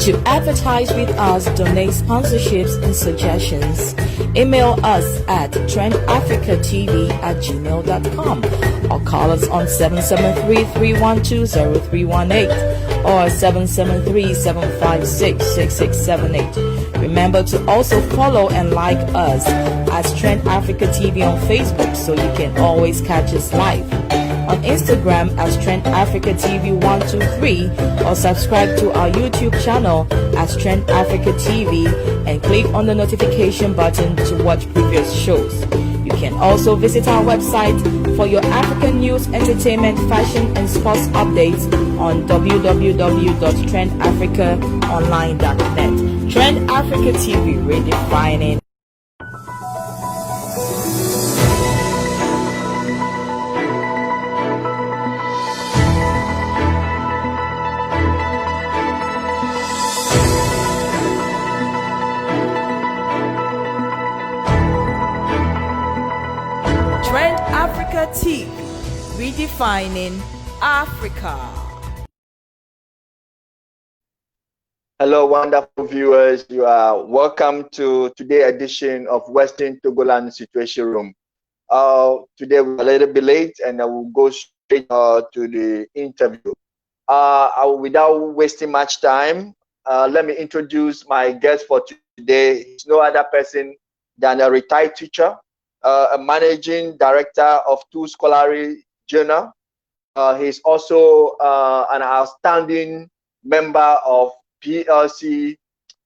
To advertise with us, donate sponsorships and suggestions, email us at trendafricatv@gmail.com or call us on 773-312-0318 or 773-756-6678. Remember to also follow and like us at Trend Africa TV on Facebook so you can always catch us live. On Instagram as Trend Africa TV 123 or subscribe to our YouTube channel as Trend Africa TV and click on the notification button to watch previous shows. You can also visit our website for your African news, entertainment, fashion, and sports updates on www.trendafricaonline.net. Trend Africa TV, redefining. Trend Africa TV, redefining Africa. Hello, wonderful viewers. You are welcome to today's edition of Western Togoland Situation Room. Today we're a little bit late, and I will go straight to the interview. Without wasting much time, let me introduce my guest for today. He's no other person than a retired teacher, a managing director of two scholarly journals. He's also an outstanding member of PLC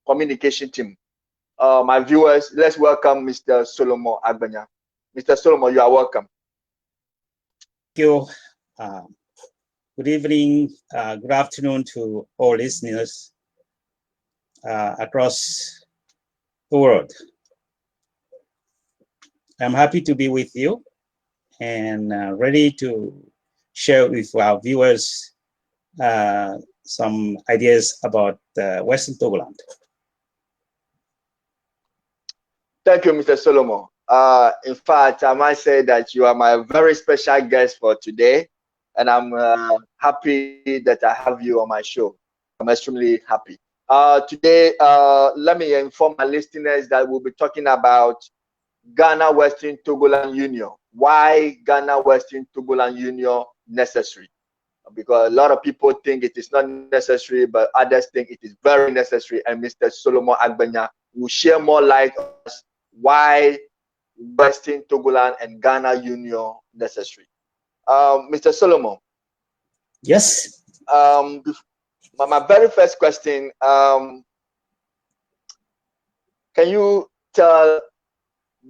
communication team. My viewers, let's welcome Mr. Solomon Agbenya. Mr. Solomon, you are welcome. Thank you. Good evening, good afternoon to all listeners across the world. I'm happy to be with you and ready to share with our viewers some ideas about Western Togoland. Thank you, Mr. Solomon. In fact, I might say that you are my very special guest for today, and I'm happy that I have you on my show. I'm extremely happy. Today, let me inform my listeners that we'll be talking about Ghana Western Togoland Union. Why Ghana Western Togoland Union necessary? Because a lot of people think it is not necessary, but others think it is very necessary. And Mr. Solomon Agbenya will share more light on why Western Togoland and Ghana Union necessary. Mr. Solomon. Yes. My very first question, can you tell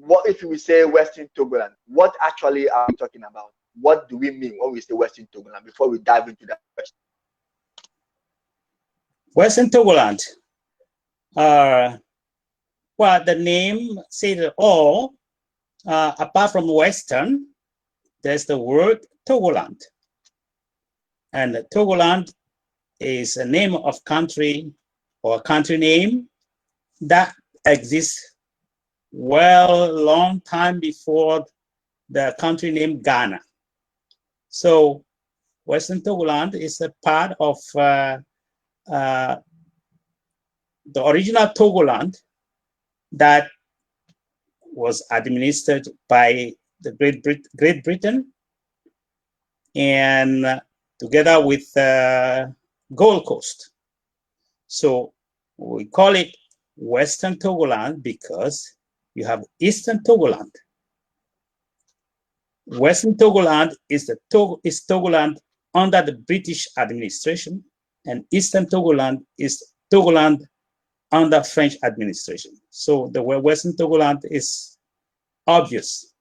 what if we say Western Togoland? What actually are we talking about? What do we mean when we say Western Togoland before we dive into that question? Western Togoland. Well, the name says it all. Apart from Western, there's the word Togoland. And Togoland is a name of country or a country name that exists long time before the country name Ghana. So Western Togoland is a part of the original Togoland that was administered by the Great Britain, and together with Gold Coast. So we call it Western Togoland because you have Eastern Togoland. Western Togoland is Togoland under the British administration, and Eastern Togoland is Togoland under French administration. So the word Western Togoland is obvious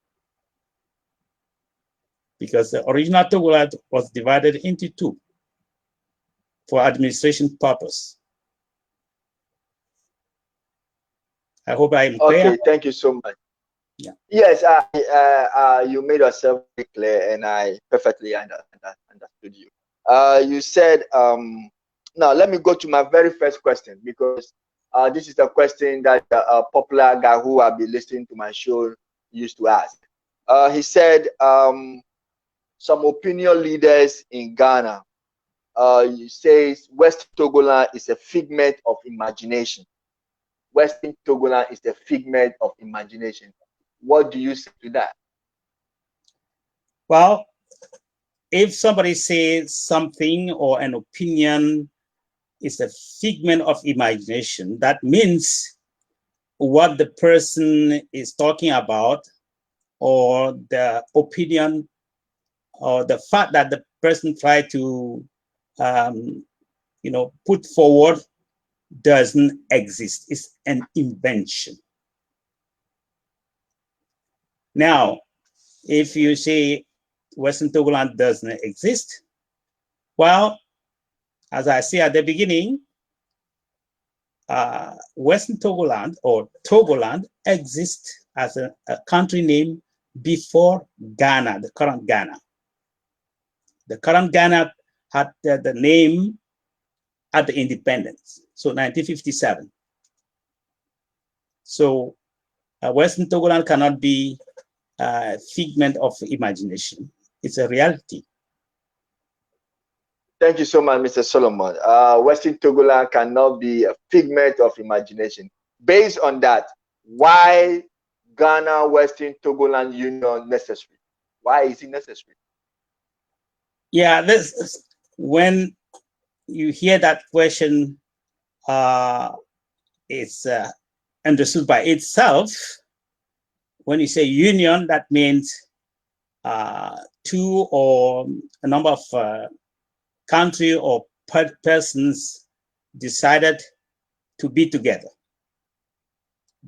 because the original Togoland was divided into two for administration purpose. I hope I'm clear. Okay, thank you so much. Yeah. Yes, you made yourself very clear, and I perfectly understood you. You said, now let me go to my very first question, because this is a question that a popular guy who I've been listening to my show used to ask. He said, some opinion leaders in Ghana says West Togoland is a figment of imagination. Western Togoland is a figment of imagination. What do you say to that? Well, if somebody says something or an opinion is a figment of imagination, that means what the person is talking about, or the opinion, or the fact that the person tried to put forward doesn't exist. It's an invention. Now, if you say Western Togoland doesn't exist, well, as I say at the beginning, Western Togoland or Togoland exists as a country name before Ghana, the current Ghana. The current Ghana had the name at the independence, so 1957. So Western Togoland cannot be a figment of imagination. It's a reality. Thank you so much, Mr. Solomon. Western Togoland cannot be a figment of imagination. Based on that, why Ghana Western Togoland Union necessary? Why is it necessary? Yeah, when you hear that question, it's understood by itself. When you say union, that means two or a number of country or persons decided to be together.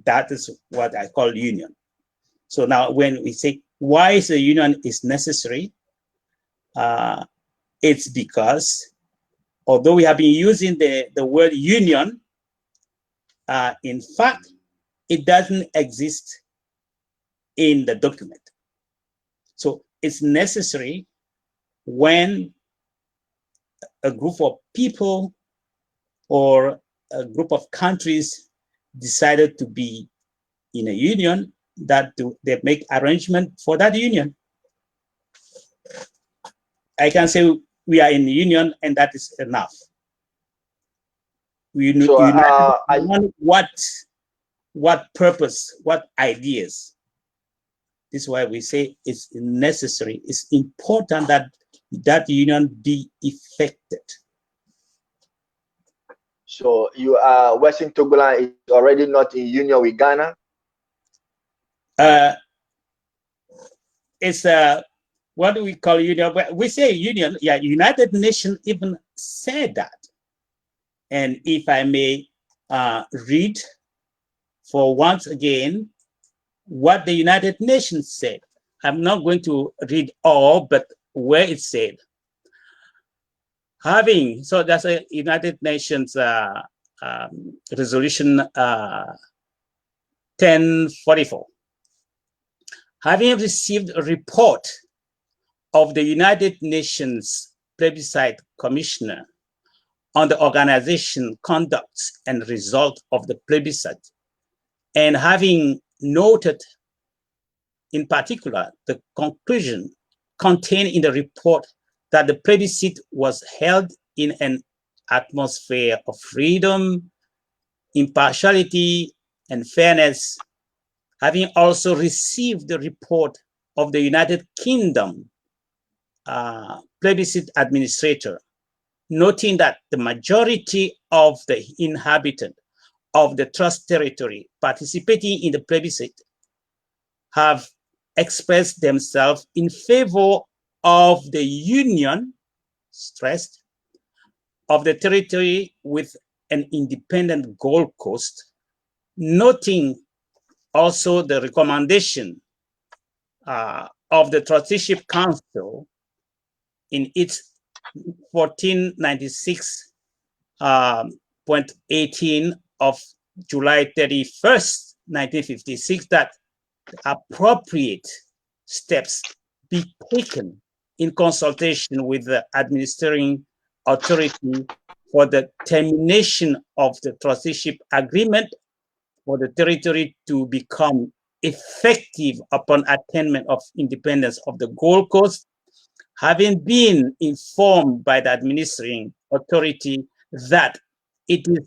That is what I call union. So now when we say why is the union is necessary, it's because although we have been using the word union, in fact, it doesn't exist in the document. So it's necessary when a group of people or a group of countries decided to be in a union, that they make arrangement for that union. I can say we are in the union and that is enough. We what purpose, what ideas. This is why we say it's necessary, it's important that that union be effected. So you are Western Togoland is already not in union with Ghana? It's what do we call union? We say union, yeah, United Nations even said that. And if I may read for once again what the United Nations said. I'm not going to read all, but where it said, so that's a United Nations resolution 1044. Having received a report of the United Nations Plebiscite Commissioner on the organization, conducts, and result of the plebiscite, and having noted in particular the conclusion contained in the report that the plebiscite was held in an atmosphere of freedom, impartiality, and fairness, having also received the report of the United Kingdom plebiscite administrator, noting that the majority of the inhabitants of the trust territory participating in the plebiscite have expressed themselves in favor of the union, stressed, of the territory with an independent Gold Coast, noting also the recommendation of the Trusteeship Council in its 1496.18 of July 31st, 1956, that appropriate steps be taken in consultation with the administering authority for the termination of the trusteeship agreement for the territory to become effective upon attainment of independence of the Gold Coast, having been informed by the administering authority that it is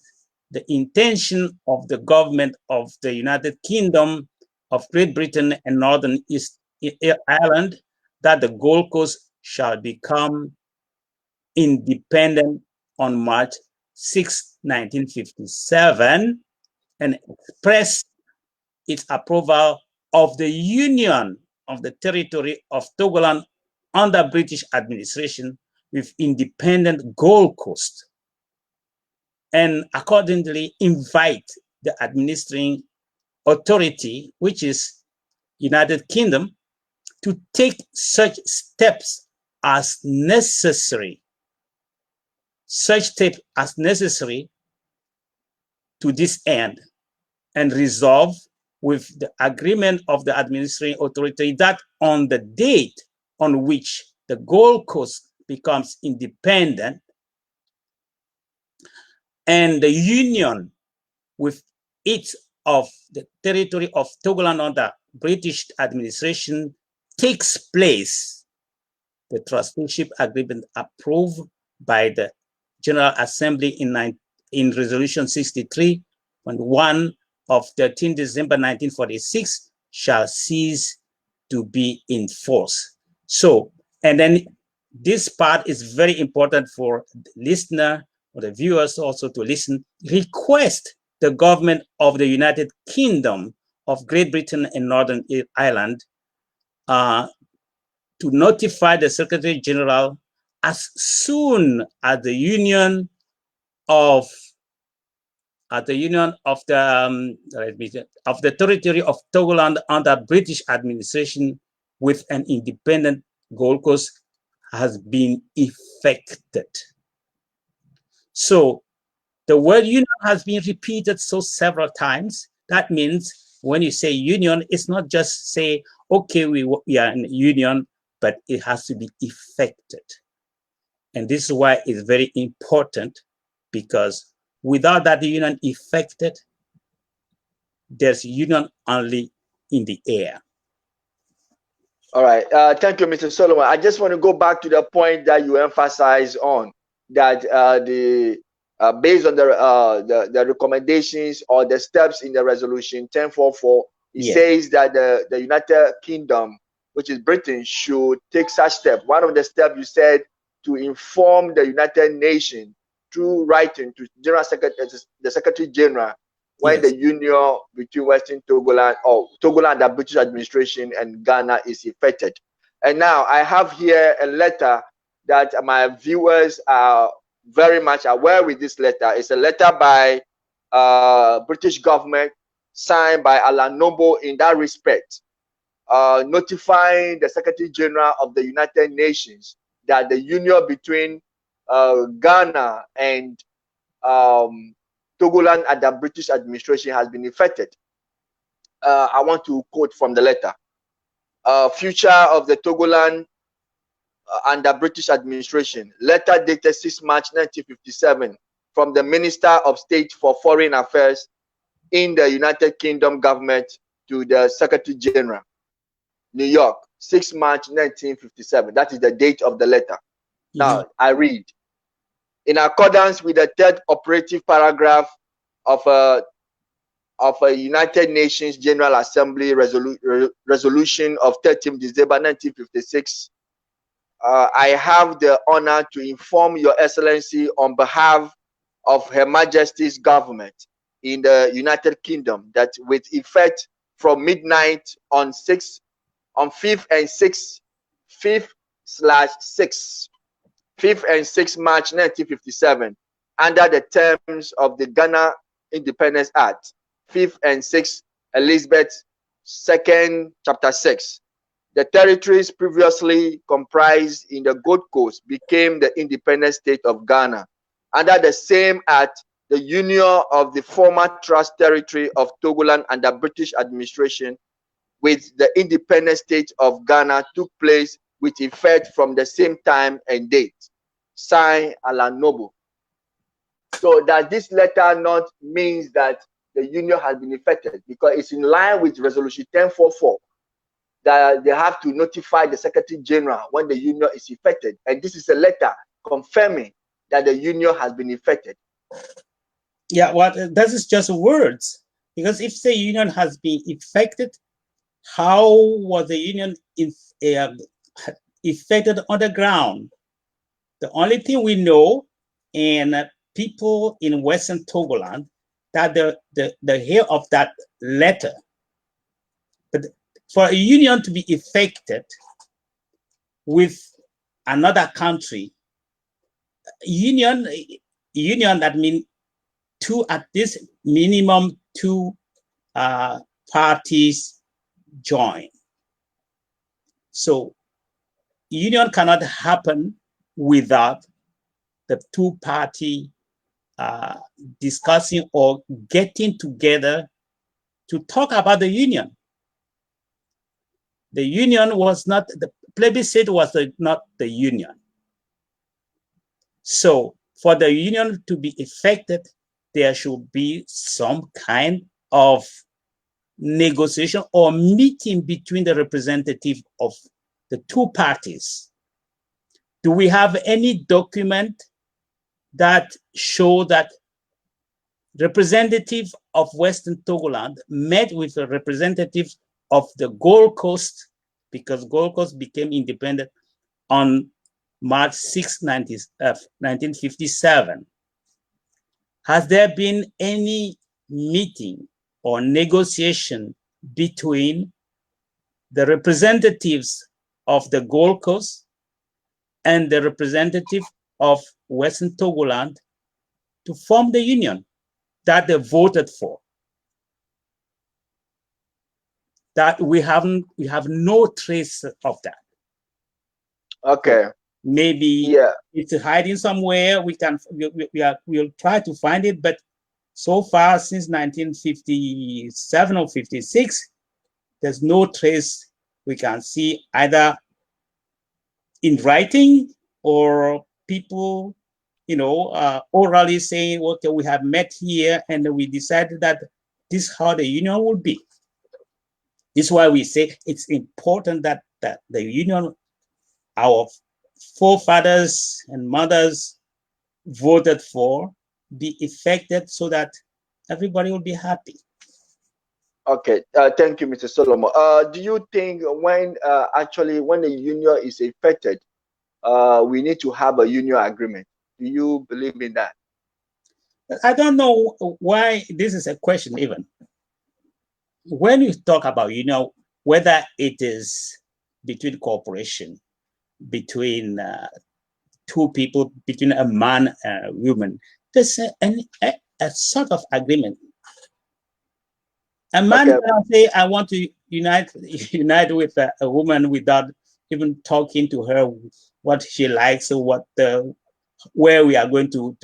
the intention of the government of the United Kingdom of Great Britain and Northern East Ireland that the Gold Coast shall become independent on March 6, 1957, and expressed its approval of the union of the territory of Togoland under British administration with independent Gold Coast, and accordingly invite the administering authority, which is United Kingdom, to take such steps as necessary, to this end, and resolve with the agreement of the administering authority that on the date on which the Gold Coast becomes independent and the union with it of the territory of Togoland under British administration takes place, the trusteeship agreement approved by the General Assembly in Resolution 63.1 of 13 December 1946 shall cease to be in force. So, and then this part is very important for the listener or the viewers also to listen. Request the government of the United Kingdom of Great Britain and Northern Ireland to notify the Secretary General as soon as the union of the territory of Togoland under British administration with an independent Gold Coast has been effected. So the word union has been repeated so several times. That means when you say union, it's not just say, okay, we are in union, but it has to be effected. And this is why it's very important, because without that union effected, there's union only in the air. All right. Thank you, Mr. Solomon. I just want to go back to the point that you emphasize on, that based on the recommendations or the steps in the resolution 1044, it says that the United Kingdom, which is Britain, should take such steps. One of the steps you said, to inform the United Nations through writing to the Secretary General when the union between Western Togoland or Togoland, the British administration, and Ghana is effected. And now I have here a letter that my viewers are very much aware with. This letter. It's a letter by British government signed by Alan Noble in that respect, notifying the Secretary General of the United Nations that the union between Ghana and Togoland and the British administration has been effected. I want to quote from the letter. Future of the Togoland under British administration. Letter dated 6 March 1957 from the Minister of State for Foreign Affairs in the United Kingdom government to the Secretary General. New York, 6 March 1957. That is the date of the letter. Now, I read. In accordance with the third operative paragraph of a United Nations General Assembly resolution of 13 December 1956, I have the honor to inform Your Excellency on behalf of Her Majesty's government in the United Kingdom that with effect from midnight on 5th and 6th March 1957, under the terms of the Ghana Independence Act, 5th and 6th Elizabeth II, Chapter 6. The territories previously comprised in the Gold Coast became the independent state of Ghana. Under the same act, the union of the former trust territory of Togoland under British administration with the independent state of Ghana took place with effect from the same time and date. Signed, Alan Noble. So that this letter not means that the union has been effected, because it's in line with Resolution 1044. that they have to notify the Secretary General when the union is effected. And this is a letter confirming that the union has been effected. Yeah, well, that is just words. Because if the union has been effected, how was the union effected on the ground? The only thing we know, and people in Western Togoland, that the hear of that letter. But for a union to be effected with another country, union that means two, at this minimum two parties join. So union cannot happen without the two party discussing or getting together to talk about the union. The union was not, the plebiscite was not the union. So for the union to be effected, there should be some kind of negotiation or meeting between the representative of the two parties. Do we have any document that show that representative of Western Togoland met with the representatives of the Gold Coast, because Gold Coast became independent on March 6, 1957. Has there been any meeting or negotiation between the representatives of the Gold Coast and the representative of Western Togoland to form the union that they voted for? That we have no trace of that. Okay. So maybe it's hiding somewhere. We'll try to find it, but so far since 1957 or 56, there's no trace we can see either in writing or people, orally saying, okay, we have met here and we decided that this is how the union will be. This is why we say it's important that the union, our forefathers and mothers voted for, be effected so that everybody will be happy. Okay, thank you, Mr. Solomon. Do you think when the union is effected, we need to have a union agreement? Do you believe in that? I don't know why this is a question even. When you talk about, whether it is between cooperation, between two people, between a man and a woman, there's a sort of agreement. A man cannot say, I want to unite with a woman without even talking to her what she likes or where we are going to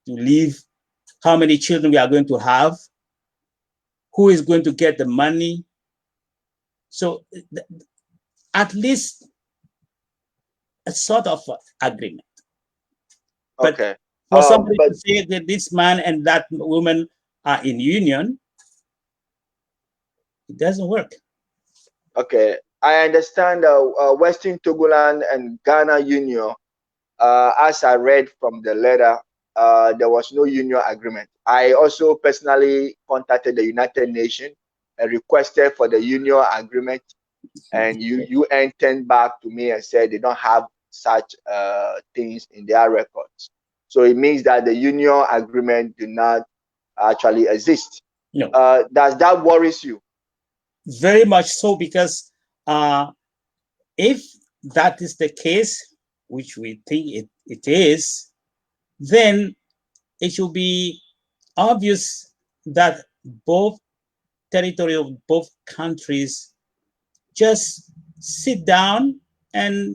live, how many children we are going to have, who is going to get the money. So at least a sort of agreement. But for somebody to say that this man and that woman are in union, it doesn't work. Okay, I understand Western Togoland and Ghana Union, as I read from the letter, there was no union agreement. I also personally contacted the United Nations and requested for the union agreement, and UN turned back to me and said they don't have such things in their records. So it means that the union agreement do not actually exist. No. Does that worries you? Very much so, because if that is the case, which we think it is, then it should be obvious that both territory of both countries just sit down and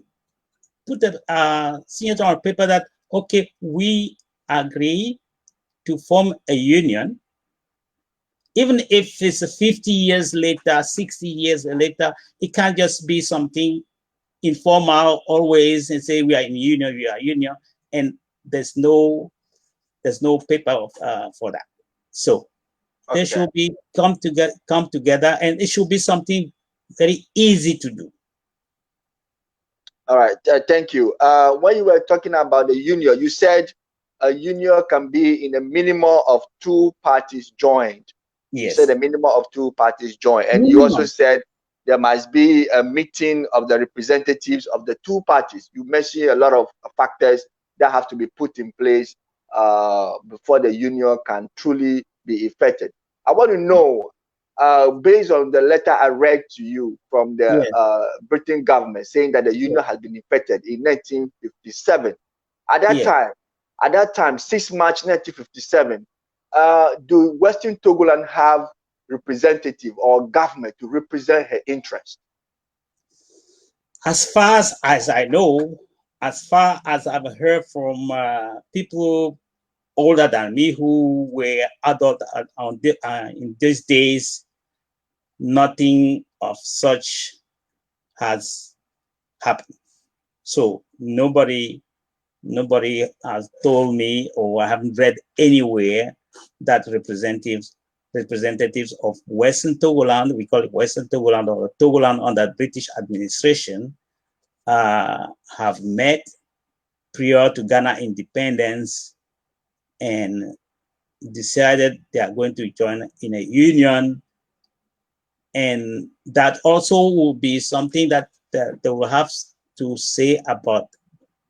put a signature on paper that, okay, we agree to form a union. Even if it's 50 years later, 60 years later, it can't just be something informal always and say we are in union, we are union, and there's no paper for that. So they should be come together, and it should be something very easy to do. All right, thank you. When you were talking about the union, you said a union can be in a minimum of 2 parties joined. Yes. You said a minimum of 2 parties joined, and you also said there must be a meeting of the representatives of the 2 parties. You mentioned a lot of factors that have to be put in place before the union can truly be effected. I want to know, based on the letter I read to you from the Britain government saying that the union has been effected in 1957. At that time, 6 March 1957, do Western Togoland have representative or government to represent her interest? As far as I know, as far as I've heard from people older than me who were adult in these days, nothing of such has happened. So nobody has told me, or I haven't read anywhere that representatives of Western Togoland, we call it Western Togoland or Togoland under British administration, have met prior to Ghana independence and decided they are going to join in a union. And that also will be something that they will have to say about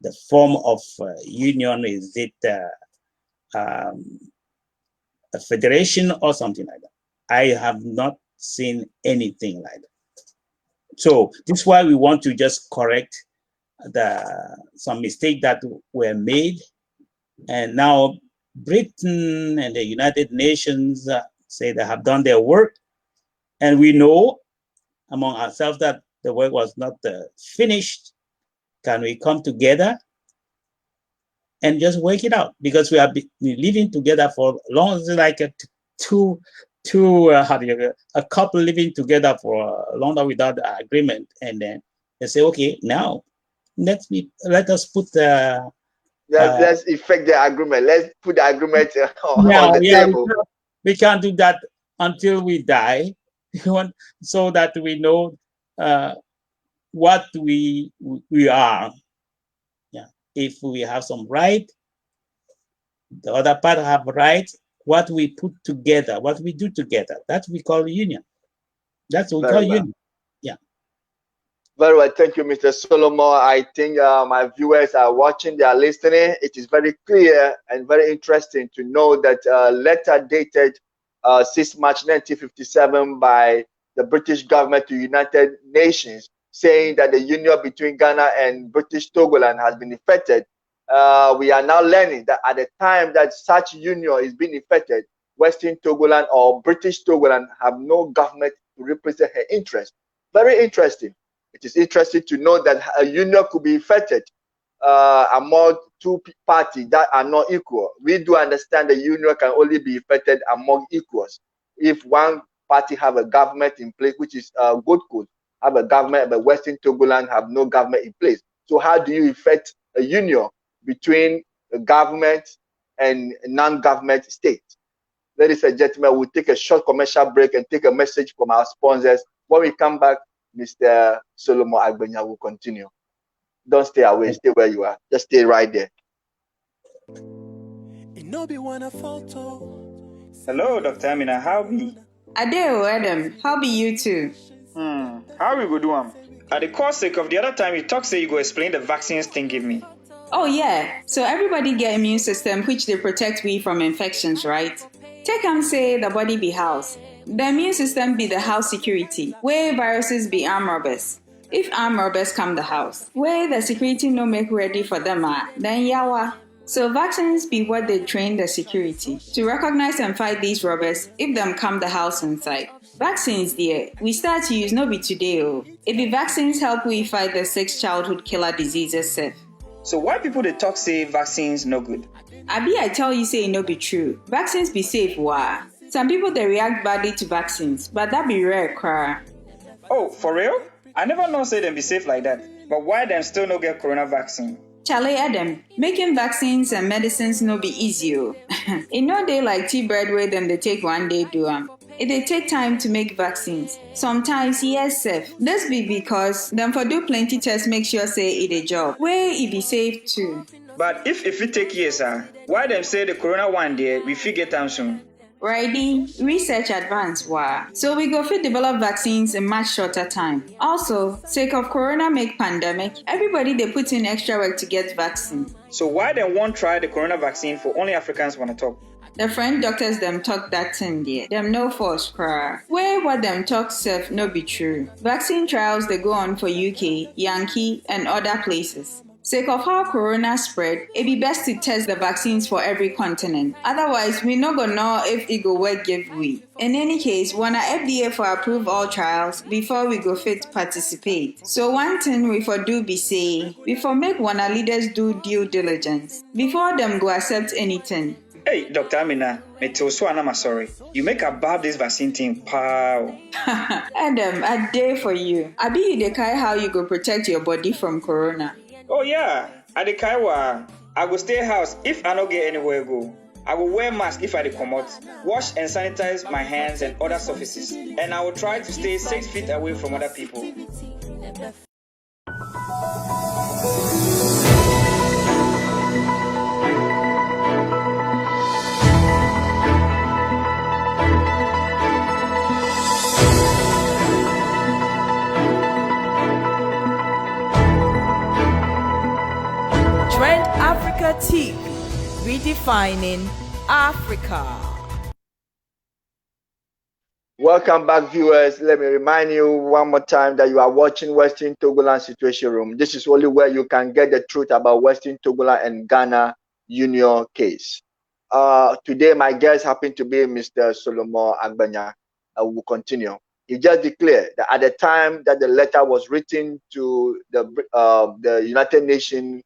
the form of union. Is it a federation or something like that? I have not seen anything like that. So this is why we want to just correct some mistakes that were made. And now Britain and the United Nations say they have done their work. And we know among ourselves that the work was not finished. Can we come together and just work it out? Because we have been living together for long, like a couple living together for long time without agreement, and then they say, okay, now let us put the let's effect the agreement. Let's put the agreement on the table. We can't do that until we die, so that we know what we are. Yeah, if we have some right, the other part have right. What we put together, what we do together, that we call union. That's what we call union. Yeah. Very well. Thank you, Mr. Solomon. I think my viewers are watching, they are listening. It is very clear and very interesting to know that letter dated 6 March 1957 by the British government to United Nations saying that the union between Ghana and British Togoland has been effected. We are now learning that at the time that such union is being effected, Western Togoland or British Togoland have no government to represent her interest. Very interesting. It is interesting to know that a union could be effected among 2 parties that are not equal. We do understand the union can only be effected among equals. If one party have a government in place, which is good, have a government, but Western Togoland have no government in place. So how do you effect a union between the government and non-government states? Ladies and gentlemen, we'll take a short commercial break and take a message from our sponsors. When we come back, Mr. Solomon Agbenya will continue. Don't stay away. Stay where you are. Just stay right there. Hello, Dr. Amina. How be? Adeo, Adam. How be you too? How we go do am? At the course sake of the other time you talk, say you go explain the vaccines thing give me. Oh yeah. So everybody get immune system which they protect we from infections, right? Take and say the body be house. The immune system be the house security, where viruses be armed robbers. If armed robbers come the house, where the security no make ready for them then yawa. So vaccines be what they train the security to recognize and fight these robbers if them come the house inside. Vaccines there, we start to use no be today It be vaccines help we fight the 6 childhood killer diseases, Seth. So why people they talk say vaccines no good? I tell you say no be true. Vaccines be safe, wah. Some people they react badly to vaccines, but that be rare, cry. Oh, for real? I never know say them be safe like that. But why them still no get corona vaccine? Charlie Adam, making vaccines and medicines no be easy. It no day like tea bread where them they take one day do It dey take time to make vaccines. Sometimes, yes, Seth. This be because them for do plenty tests make sure say it a job. Where it be safe too. But if it take years, why them say the corona one day we figure time soon? Righty, research advance wow. So we go fit develop vaccines in much shorter time. Also, sake of corona make pandemic, everybody they put in extra work to get vaccine. So why them won't try the corona vaccine for only Africans wanna talk? The friend doctors them talk that thing there. Them no force cry. Where what them talk self no be true. Vaccine trials they go on for UK, Yankee, and other places. Sake of how corona spread, it be best to test the vaccines for every continent. Otherwise, we no gonna know if it go work give we. In any case, wanna FDA for approve all trials before we go fit participate. So one thing we for do be say, we for make wanna leaders do due diligence before them go accept anything. Hey, Dr. Amina, me tell so I'm sorry. You make about this vaccine thing, pow. Adam, a day for you. I be you the kai how you go protect your body from corona. Oh yeah, at the Kaiwa, I go stay house if I don't get anywhere go. I will wear mask if I come out, wash and sanitize my hands and other surfaces, and I will try to stay 6 feet away from other people. Trend Africa TV, redefining Africa. Welcome back, viewers. Let me remind you one more time that you are watching Western Togoland Situation Room. This is only where you can get the truth about Western Togoland and Ghana Union case. Today, my guest happened to be Mr. Solomon Agbenya. We will continue. He just declared that at the time that the letter was written to the United Nations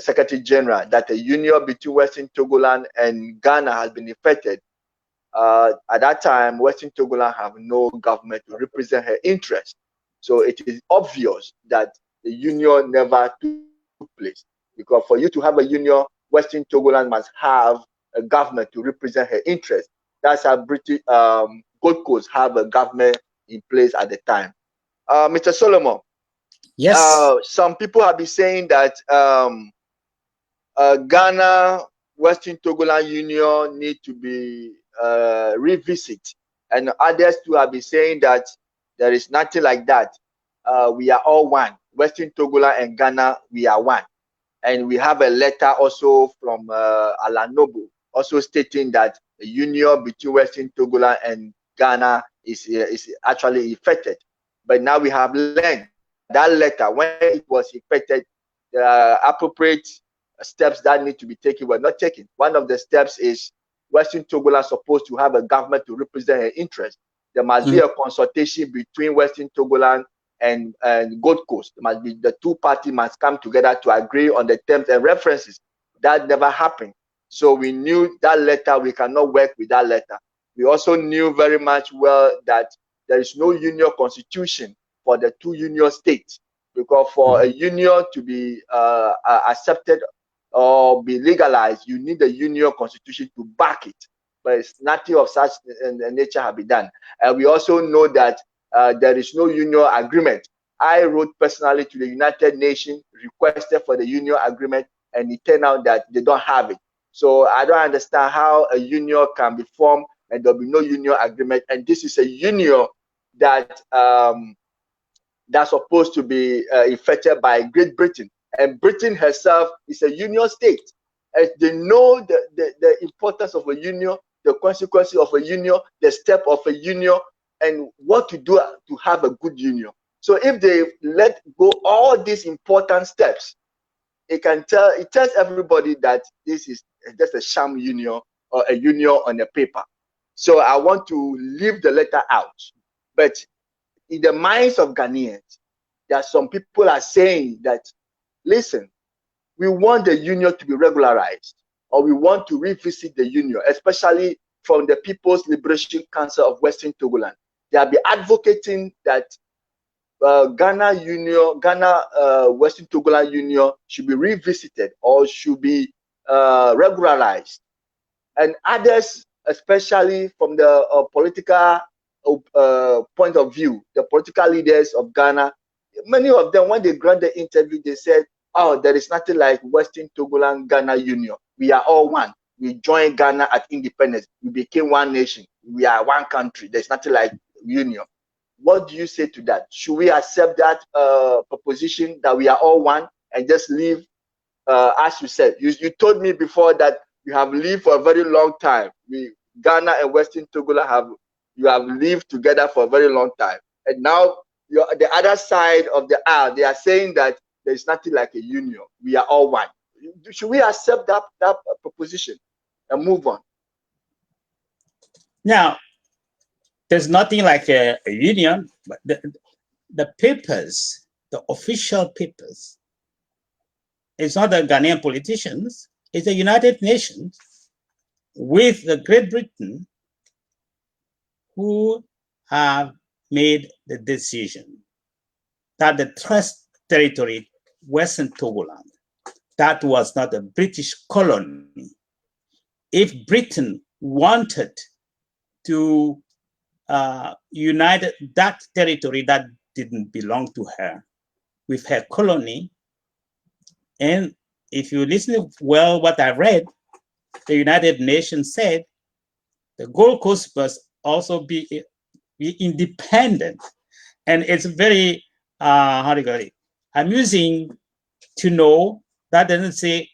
Secretary General that the union between Western Togoland and Ghana has been effected. At that time, Western Togoland have no government to represent her interests. So it is obvious that the union never took place. Because for you to have a union, Western Togoland must have a government to represent her interests. That's how British Gold Coast have a government in place at the time. Mr. Solomon, Yes. some people have been saying that Ghana Western Togoland Union need to be revisit, and others too have been saying that there is nothing like that. We are all one. Western Togoland and Ghana, we are one. And we have a letter also from Alanobo, also stating that the union between Western Togoland and Ghana is actually effected. But now we have learned that letter, when it was effected, the appropriate steps that need to be taken were not taken. One of the steps is Western Togoland supposed to have a government to represent her interests. There must be a consultation between Western Togoland and Gold Coast. There must be, the two parties must come together to agree on the terms and references. That never happened. So we knew that letter, we cannot work with that letter. We also knew very much well that there is no union constitution for the two union states, because for a union to be accepted or be legalized, you need the union constitution to back it. But it's nothing of such nature have been done. And we also know that there is no union agreement. I wrote personally to the United Nations, requested for the union agreement, and it turned out that they don't have it. So I don't understand how a union can be formed and there'll be no union agreement. And this is a union that that's supposed to be effected by Great Britain. And Britain herself is a union state. And they know the importance of a union, the consequences of a union, the step of a union, and what to do to have a good union. So if they let go all these important steps, it tells everybody that this is just a sham union or a union on the paper. So I want to leave the letter out. But in the minds of Ghanaians, there are some people are saying that, listen, we want the union to be regularized, or we want to revisit the union, especially from the People's Liberation Council of Western Togoland. They have been advocating that Ghana Western Togoland Union should be revisited or should be regularized. And others especially from the political point of view, the political leaders of Ghana, many of them, when they granted the interview, they said, oh, there is nothing like Western Togoland Ghana Union. We are all one. We joined Ghana at independence. We became one nation. We are one country. There's nothing like union. What do you say to that? Should we accept that proposition that we are all one and just live, as you said? You told me before that you have lived for a very long time. Ghana and Western Togoland have lived together for a very long time. And now the other side of the aisle, they are saying that there is nothing like a union. We are all one. Should we accept that proposition and move on? Now, there's nothing like a union, but the papers, the official papers, it's not the Ghanaian politicians, it's the United Nations with the Great Britain who have made the decision that the Trust Territory, Western Togoland, that was not a British colony. If Britain wanted to unite that territory that didn't belong to her with her colony, and if you listen well what I read, the United Nations said the Gold Coast must also be independent. And it's very amusing to know that doesn't say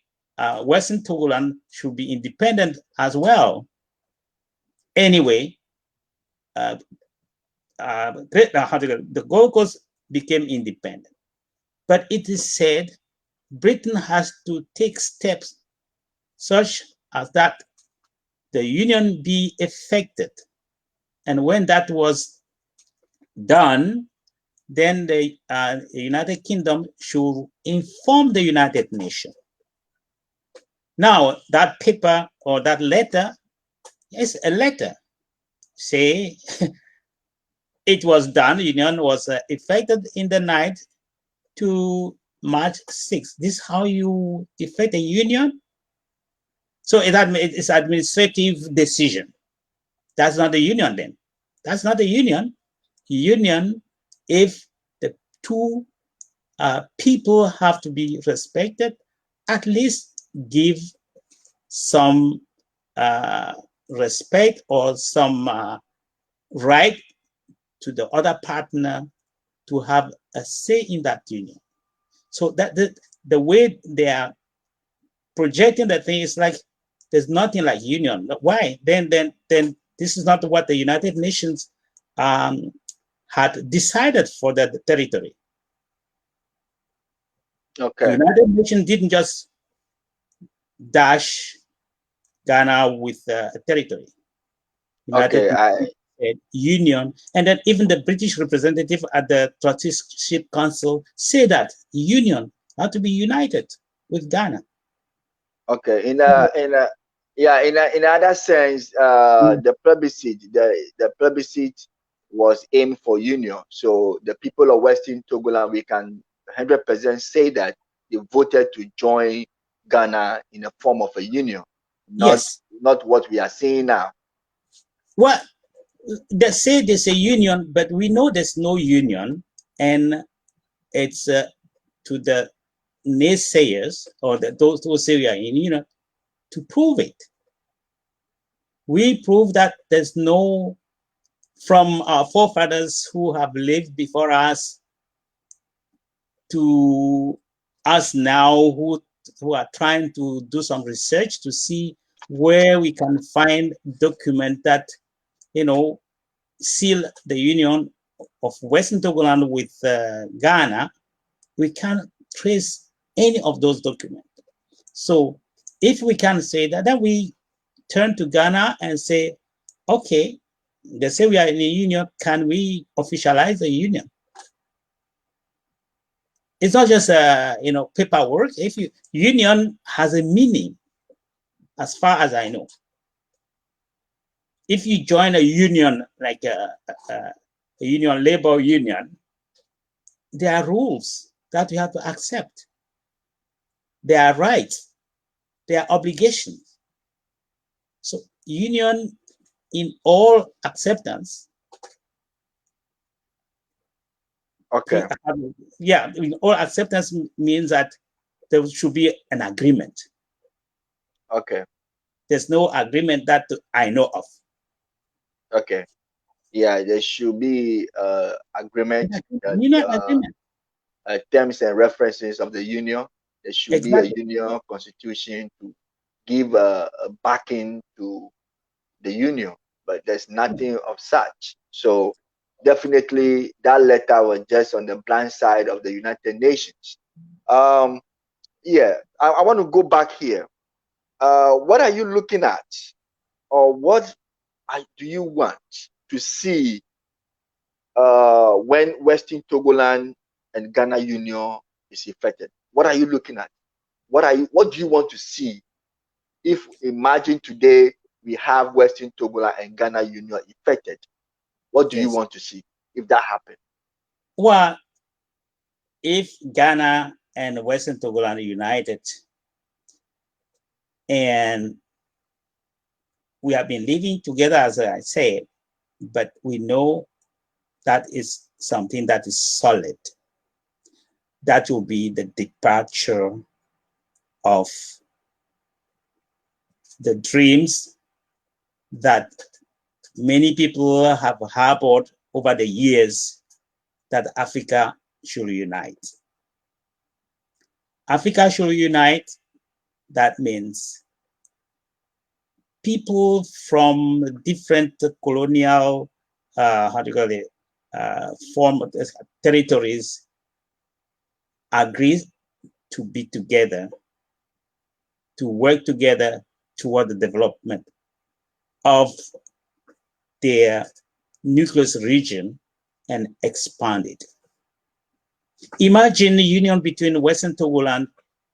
Western Togoland should be independent as well. Anyway, the Gold Coast became independent. But it is said Britain has to take steps such as that the union be effected. And when that was done, then the United Kingdom should inform the United Nations. Now, that paper or that letter is a letter. Say, it was done, the union was effected in the night to March 6th. This is how you effect a union? So it's administrative decision. That's not a union then. That's not a union. Union, if the two people have to be respected, at least give some respect or some right to the other partner to have a say in that union. So that the way they are projecting the thing is like there's nothing like union. Why? Then this is not what the United Nations had decided for the territory. Okay. The United Nations didn't just dash Ghana with a territory. United Nations said union, and then even the British representative at the Trusteeship Council say that union had to be united with Ghana. Okay. In another sense, the plebiscite was aimed for union. So the people of Western Togoland, we can 100% say that they voted to join Ghana in a form of a union, not what we are seeing now. Well, they say there's a union, but we know there's no union, and it's to the naysayers or those who say we are in union to prove it. We prove that there's no, from our forefathers who have lived before us to us now who are trying to do some research to see where we can find document that, seal the union of Western Togoland with Ghana. We can't trace any of those documents. So if we can say that, then we turn to Ghana and say, okay, they say we are in a union, can we officialize the union? It's not just paperwork. Union has a meaning, as far as I know. If you join a union, like a union, labor union, there are rules that you have to accept. There are rights, there are obligations. So union in all acceptance, Okay. yeah, in all acceptance means that there should be an agreement. Okay. There's no agreement that I know of. Okay. Yeah, there should be agreement that Agreement. terms and references of the union. There should be a Exactly. union constitution to give a backing to the union, but there's nothing of such. So definitely that letter was just on the blind side of the United Nations. Yeah, I want to go back here. What are you looking at, or what do you want to see when Western Togoland and Ghana Union is effected? What are you looking at? What do you want to see? If imagine today we have Western Togoland and Ghana Union effected, what do you Yes. want to see if that happens? Well, if Ghana and Western Togoland are united, and we have been living together, as I said, but we know that is something that is solid. That will be the departure of the dreams that many people have harbored over the years, that Africa should unite. Africa should unite. That means people from different colonial, form territories agree to be together, to work together toward the development of their nucleus region and expand it. Imagine the union between Western Togoland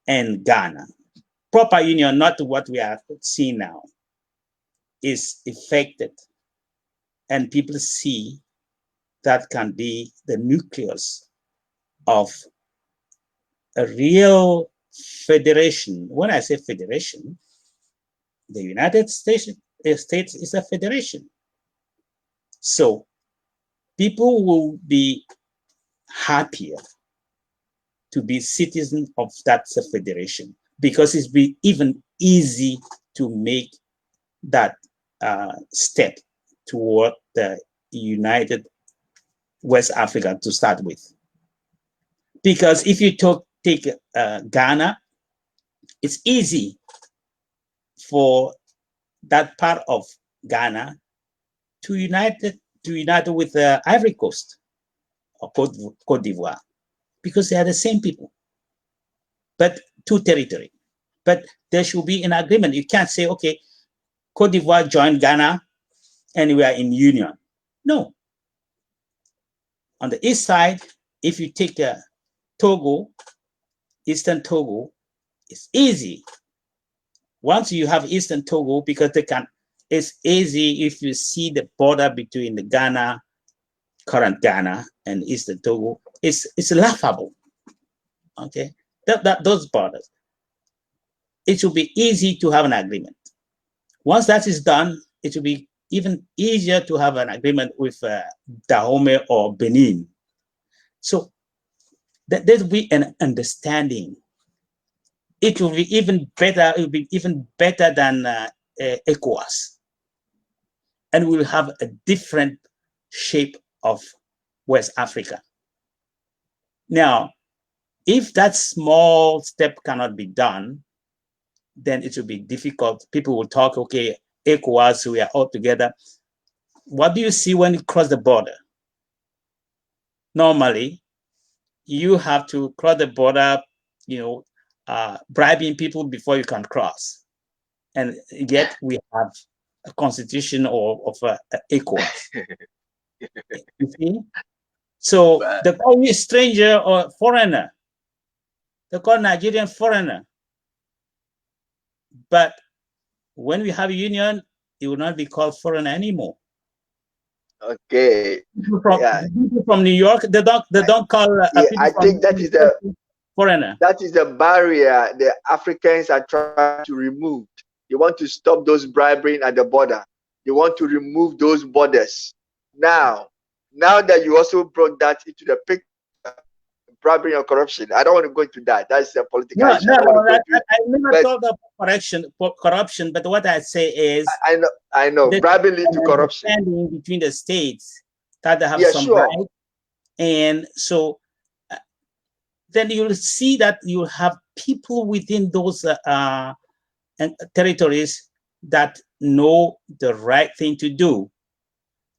and Ghana. Proper union, not what we are seeing now, is effected, and people see that can be the nucleus of a real federation. When I say federation, the United States is a federation. So people will be happier to be citizens of that federation, because it's be even easy to make that step toward the United West Africa to start with. Because if you take Ghana, it's easy for that part of Ghana to unite with Ivory Coast or Cote d'Ivoire, because they are the same people, but two territory. But there should be an agreement. You can't say, okay, Cote d'Ivoire joined Ghana and we are in union. No. On the east side, if you take Togo, Eastern Togo, it's easy. Once you have Eastern Togo, because it's easy if you see the border between the Ghana, current Ghana, and Eastern Togo, it's laughable. Okay, those borders. It should be easy to have an agreement. Once that is done, it will be even easier to have an agreement with Dahomey or Benin. So there will be an understanding. It will be even better. It will be even better than ECOWAS, and we'll have a different shape of West Africa. Now, if that small step cannot be done, then it will be difficult. People will talk, okay, ECOWAS, we are all together. What do you see when you cross the border? Normally, you have to cross the border, bribing people before you can cross. And yet we have a constitution of ECOWAS. You see? So they call me stranger or foreigner. They call Nigerian foreigner. But when we have a union, it will not be called foreigner anymore. Okay. People from New York, they don't call I think that is the foreigner. That is the barrier the Africans are trying to remove. They want to stop those bribery at the border. they want to remove those borders. Now that you also brought that into the picture, bribery and corruption, I don't want to go into that. That's a political issue. I never thought of corruption, but what I say is, I know, bribery leads to corruption. Between the states that they have some sure. right, and so then you'll see that you have people within those territories that know the right thing to do.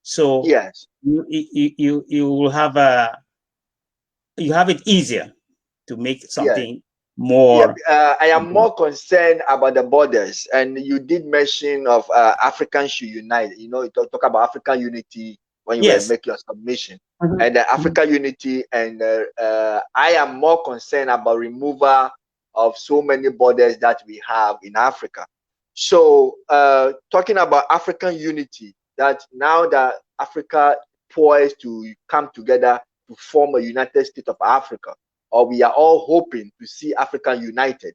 So yes, you will have it easier to make something more. I am more concerned about the borders, and you did mention of Africans should unite. You know, you talk about African unity when you were making your submission, and African unity, and I am more concerned about removal of so many borders that we have in Africa. So talking about African unity, that now that Africa poised to come together to form a United States of Africa, or we are all hoping to see Africa united,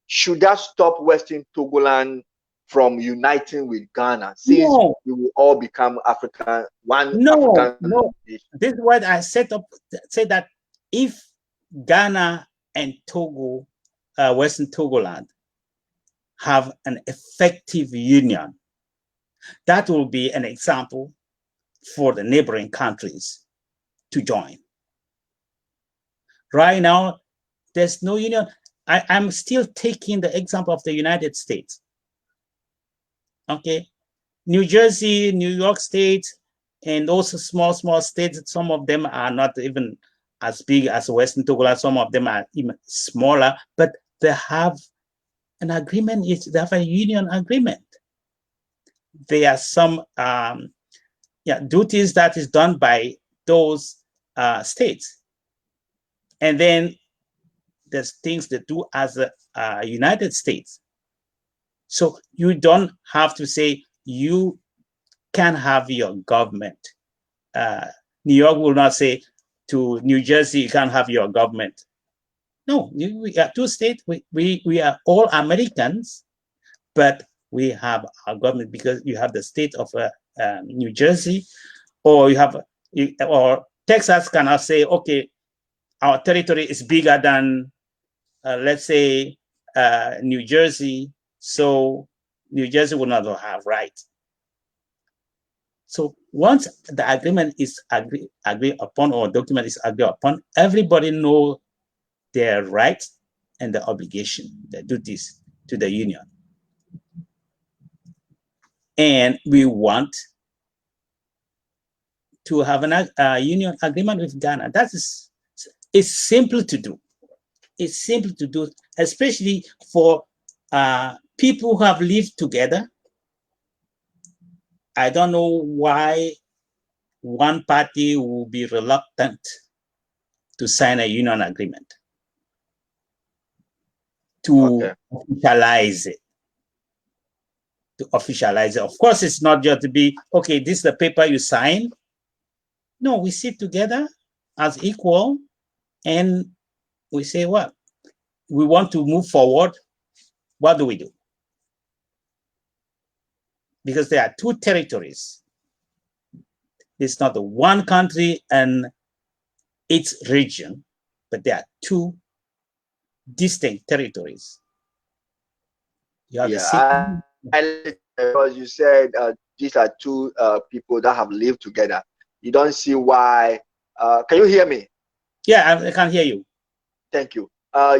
should that stop Western Togoland from uniting with Ghana, since we will all become African, African nation? This is what I said that if Ghana and Togo, Western Togoland, have an effective union, that will be an example for the neighboring countries to join. Right now, there's no union. I'm still taking the example of the United States. Okay, New Jersey, New York State, and also small states. Some of them are not even as big as Western Togoland. Some of them are even smaller, but they have an agreement. They have a union agreement. There are some duties that is done by those states, and then there's things they do as the United States. So you don't have to say you can have your government. New York will not say to New Jersey, you can't have your government. No, we are two states. We are all Americans, but we have our government, because you have the state of New Jersey, or or Texas cannot say, okay, our territory is bigger than, let's say, New Jersey, so New Jersey will not have rights. So once the agreement is agreed upon, or document is agreed upon, everybody knows their rights and the obligation, the duties to the union. And we want to have a union agreement with Ghana. It's simple to do. It's simple to do, especially for people who have lived together. I don't know why one party will be reluctant to sign a union agreement, to officialize it. Of course, it's not just to be, okay, this is the paper you sign. No, we sit together as equal and we say, well, we want to move forward. What do we do? Because there are two territories. It's not the one country and its region, but there are two distinct territories. You have because you said these are two people that have lived together. You don't see why. Can you hear me? Yeah, I can hear you. Thank you.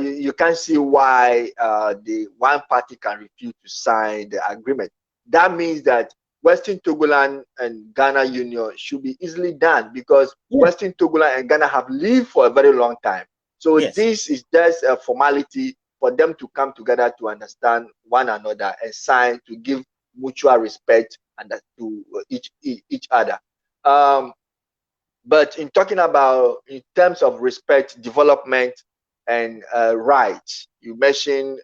You can't see why the one party can refuse to sign the agreement. That means that Western Togoland and Ghana Union should be easily done, because Western Togoland and Ghana have lived for a very long time. So this is just a formality for them to come together to understand one another and sign, to give mutual respect and to each other. But in talking about, in terms of respect, development, and rights, you mentioned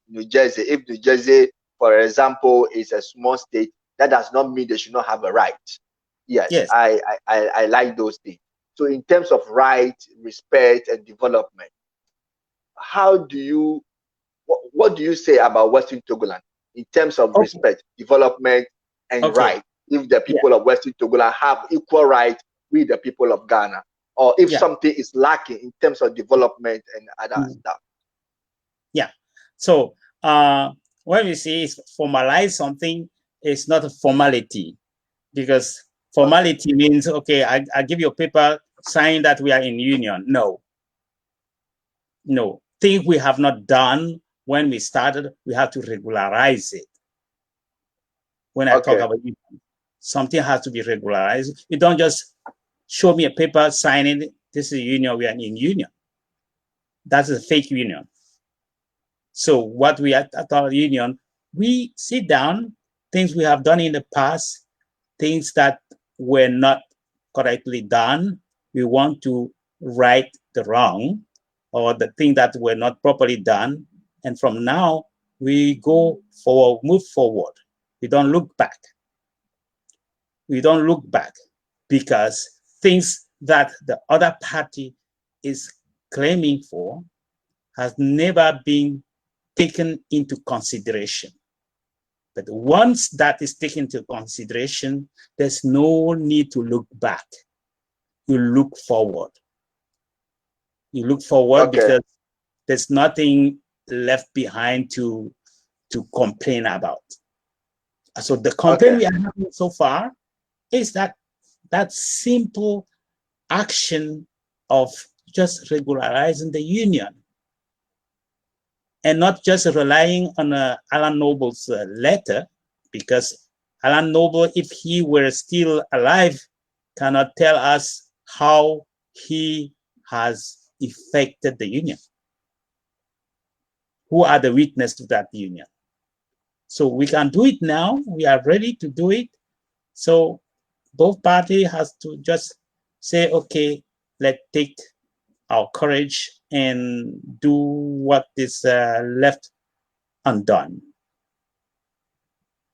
New Jersey. If New Jersey, for example, is a small state, that does not mean they should not have a right. Yes. I like those things. So in terms of rights, respect, and development, what do you say about Western Togoland in terms of respect, development, and right. If the people of Western Togoland have equal right with the people of Ghana, or if something is lacking in terms of development and other stuff. Yeah. So when we say formalize something, it's not a formality, because formality means, okay, I give you a paper saying that we are in union. No. Things we have not done when we started, we have to regularize it. When I talk about union, something has to be regularized. You don't just show me a paper signing, this is a union, we are in union. That's a fake union. So what we at our union, we sit down, things we have done in the past, things that were not correctly done, we want to right the wrong, or the thing that were not properly done. And from now, we go forward, move forward. We don't look back. We don't look back, because things that the other party is claiming for has never been taken into consideration. But once that is taken into consideration, there's no need to look back. You look forward. You look forward because there's nothing left behind to complain about. So the complaint we are having so far is that simple action of just regularizing the union, and not just relying on Alan Noble's letter, because Alan Noble, if he were still alive, cannot tell us how he has affected the union. Who are the witnesses to that union? So we can do it now. We are ready to do it. So both parties has to just say, okay, let's take our courage and do what is left undone.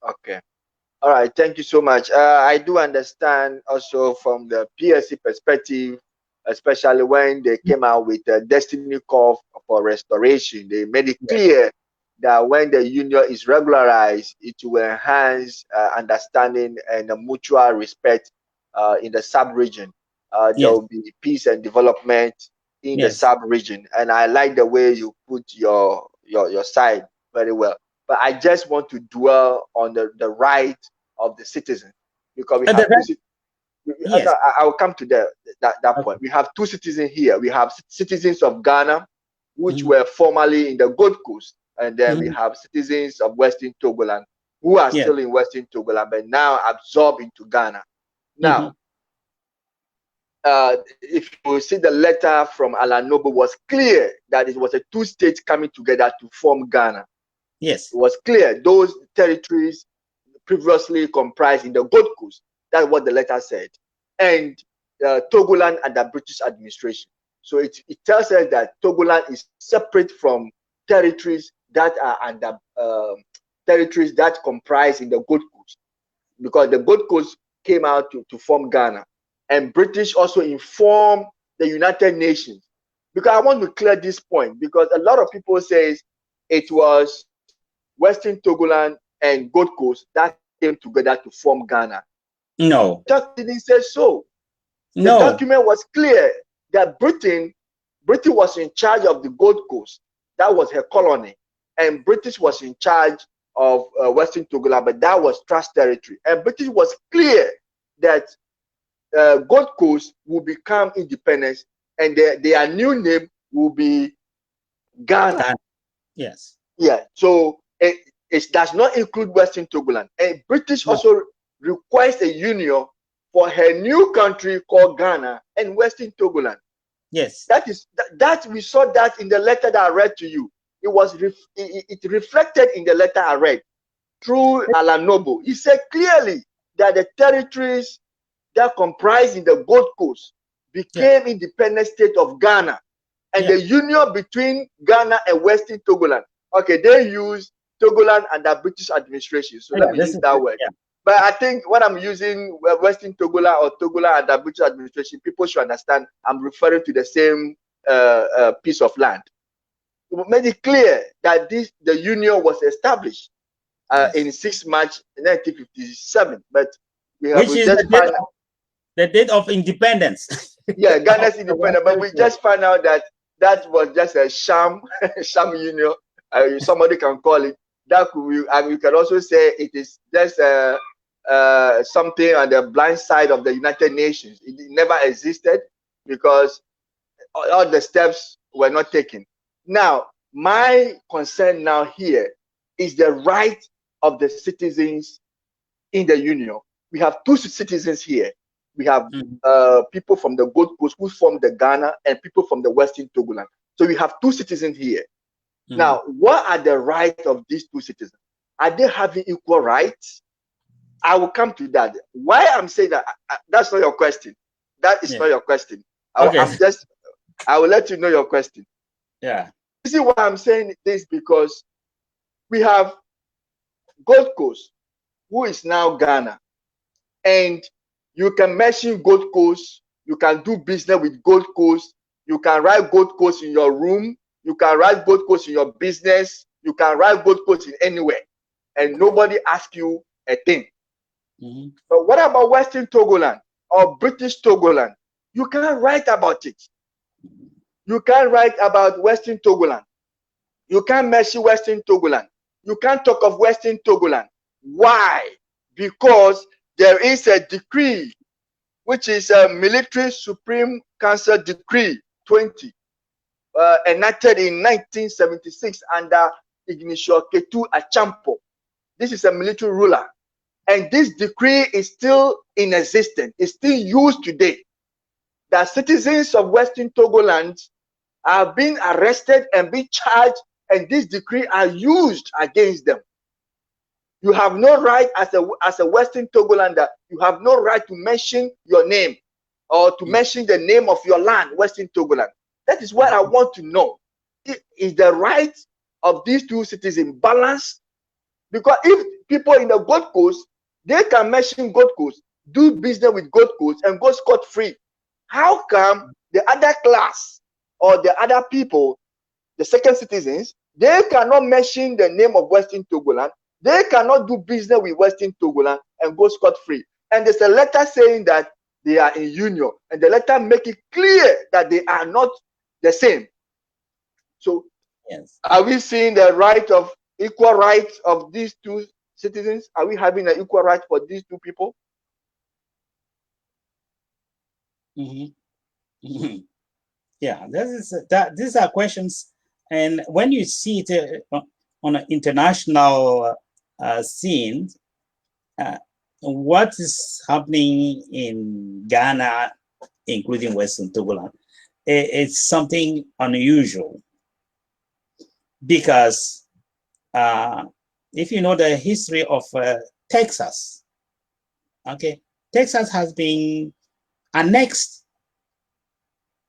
Okay. All right. Thank you so much. I do understand also from the PSC perspective, especially when they came out with a destiny call for restoration, they made it clear that when the union is regularized, it will enhance understanding and mutual respect in the sub-region. There will be peace and development in the sub-region. And I like the way you put your side very well. But I just want to dwell on the right of the citizens, because we have I will come to that point. We have two citizens here. We have citizens of Ghana, which were formerly in the Gold Coast, and then we have citizens of Western Togoland who are still in Western Togoland, but now absorbed into Ghana. Now, if you see the letter from Alan Noble, was clear that it was a two states coming together to form Ghana. Yes. It was clear those territories previously comprised in the Gold Coast. That's what the letter said. And Togoland under British administration. So it tells us that Togoland is separate from territories that are under territories that comprise in the Gold Coast, because the Gold Coast came out to form Ghana. And British also informed the United Nations. Because I want to clear this point, because a lot of people say it was Western Togoland and Gold Coast that came together to form Ghana. No. The document didn't say so. No. The document was clear that Britain was in charge of the Gold Coast. That was her colony. And British was in charge of Western Togoland, but that was trust territory. And British was clear that Gold Coast will become independent, and their new name will be Ghana. Yes. Yeah. So it does not include Western Togoland. And British also requires a union for her new country called Ghana and Western Togoland. Yes. That we saw that in the letter that I read to you. It reflected in the letter I read through Alan Noble. He said clearly that the territories that comprise in the Gold Coast became independent state of Ghana, and the union between Ghana and Western Togoland. Okay, they use Togoland under British administration, so let me use that word. But I think when I'm using Western Togoland or Togoland under British administration, people should understand I'm referring to the same piece of land. It made it clear that the union was established. in 6 March 1957. But which is the date of independence. Yeah, Ghana's independence. But we just found out that that was just a sham, sham union. Somebody can call it. That you can also say it is just something on the blind side of the United Nations. It never existed because all the steps were not taken. Now, my concern now here is the right of the citizens in the union. We have two citizens here. We have people from the Gold Coast who form the Ghana and people from the Western Togoland. So we have two citizens here. Now, what are the rights of these two citizens? Are they having equal rights? I will come to that. Why I'm saying that, that's not your question. That is not your question. I will let you know your question. Yeah. You see why I'm saying this? Because we have Gold Coast, who is now Ghana, and you can mention Gold Coast, you can do business with Gold Coast, you can write Gold Coast in your room, you can write Gold Coast in your business, you can write Gold Coast in anywhere, and nobody asks you a thing. But what about Western Togoland or British Togoland? You can't write about it. You can't write about Western Togoland. You can't mention Western Togoland. You can't talk of Western Togoland. Why? Because there is a decree, which is a Military Supreme Council Decree 20, enacted in 1976 under Ignicio Ketu Achampo. This is a military ruler. And this decree is still in existence. It's still used today. That citizens of Western Togoland are being arrested and being charged, and this decree are used against them. You have no right as a Western Togolander, you have no right to mention your name or to mention the name of your land, Western Togoland. That is what I want to know. Is the right of these two citizens balanced? Because if people in the Gold Coast, they can mention Gold Coast, do business with Gold Coast and go scot-free. How come the other class or the other people, the second citizens, they cannot mention the name of Western Togoland, they cannot do business with Western Togoland and go scot-free? And there's a letter saying that they are in union, and the letter make it clear that they are not the same. So are we seeing the right of equal rights of these two citizens? Are we having an equal right for these two people? Yeah, these are questions, and when you see it on an international scene, what is happening in Ghana, including Western Togoland, it's something unusual, because if you know the history of Texas, okay, Texas has been annexed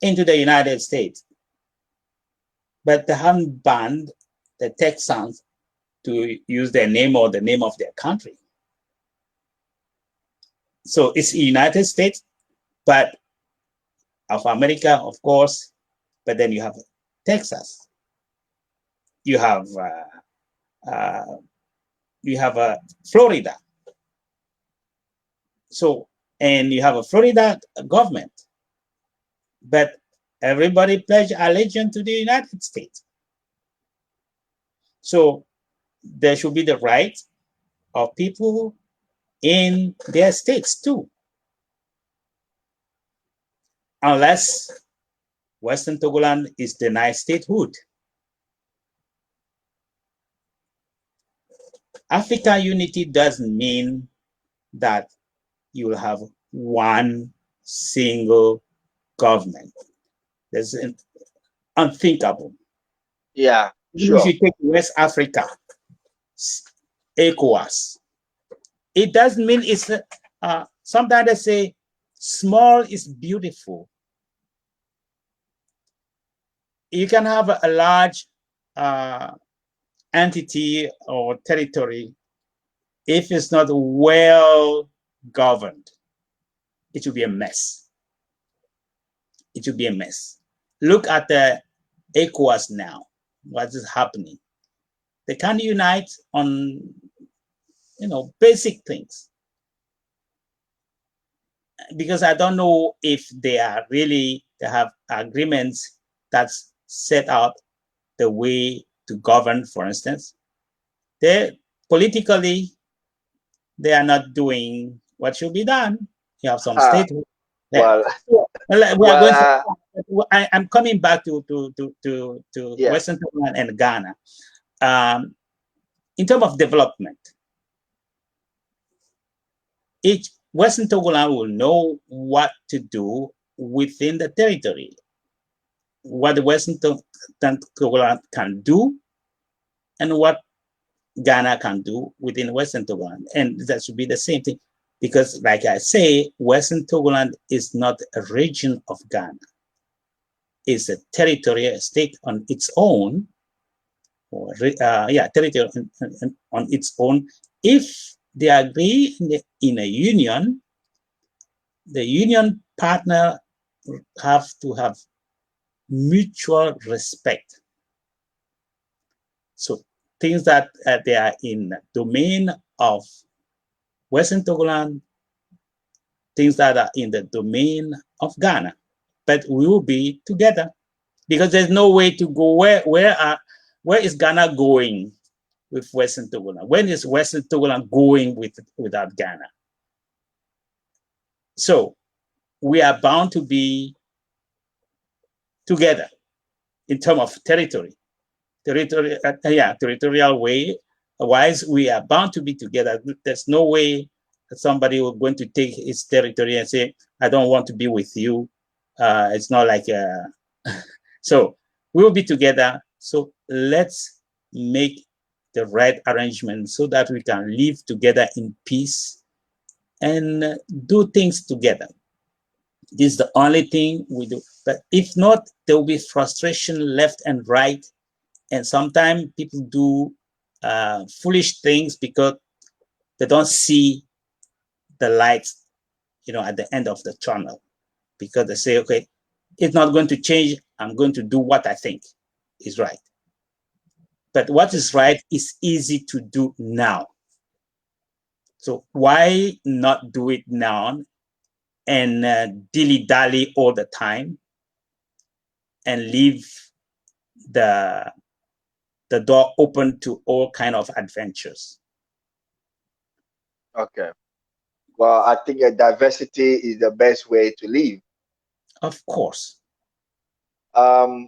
into the United States, but they haven't banned the Texans to use their name or the name of their country. So it's the United States, but of America, of course, but then you have Texas. You have Florida. So, and you have a Florida government, but everybody pledge allegiance to the United States. So there should be the right of people in their states too. Unless Western Togoland is denied statehood. African unity doesn't mean that you will have one single government. That's unthinkable. Yeah, sure. If you take West Africa, ECOWAS, it doesn't mean it's, sometimes they say small is beautiful. You can have a large entity or territory. If it's not well governed, it will be a mess. It will be a mess. Look at the ECOWAS now. What is happening? They can't unite on basic things. Because I don't know if they have agreements that's set out the way to govern, for instance. Politically, they are not doing what should be done. You have some state. Well, we are going to, I'm coming back to yeah. Western Togoland and Ghana. In terms of development, each Western Togoland will know what to do within the territory, what the Western Togoland can do, and what Ghana can do within Western Togoland. And that should be the same thing. Because, like I say, Western Togoland is not a region of Ghana. It's a territory, a state on its own, or territory on its own. If they agree in a union, the union partner have to have mutual respect. So things that they are in domain of Western Togoland, things that are in the domain of Ghana, but we will be together because there's no way to go. Where is Ghana going with Western Togoland? When is Western Togoland going without Ghana? So we are bound to be together in terms of territorial way. Otherwise, we are bound to be together. There's no way somebody will going to take his territory and say, I don't want to be with you. It's not like, so we'll be together. So let's make the right arrangement so that we can live together in peace and do things together. This is the only thing we do. But if not, there will be frustration left and right. And sometimes people do foolish things because they don't see the light, at the end of the tunnel. Because they say, okay, it's not going to change. I'm going to do what I think is right. But what is right is easy to do now. So why not do it now and dilly-dally all the time and leave the door open to all kind of adventures? Okay. Well, I think diversity is the best way to live. Of course. I